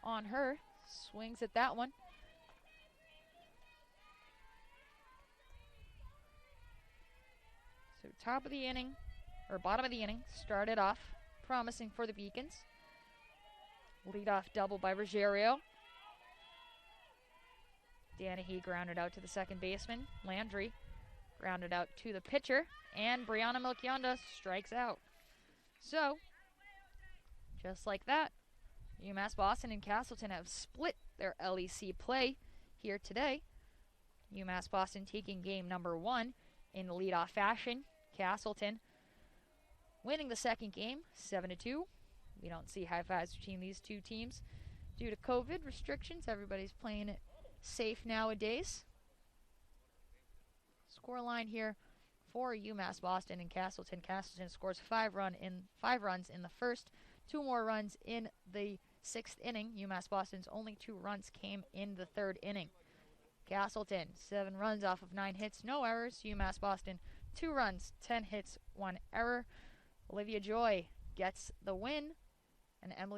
on her. Swings at that one. top of the inning, or bottom of the inning, started off promising for the Beacons. Leadoff double by Ruggiero. Danahy grounded out to the second baseman. Landry grounded out to the pitcher. And Brianna Melchionda strikes out. So, just like that, UMass Boston and Castleton have split their LEC play here today. UMass Boston taking game number 1 in leadoff fashion. Castleton winning the second game, 7-2. We don't see high fives between these two teams due to COVID restrictions. Everybody's playing it safe nowadays. Scoreline here for UMass Boston and Castleton. Castleton scores 5 runs in the first, 2 more runs in the 6th inning. UMass Boston's only 2 runs came in the 3rd inning. Castleton, 7 runs off of 9 hits, no errors. UMass Boston, 2 runs, 10 hits, 1 error. Olivia Joy gets the win, and Emily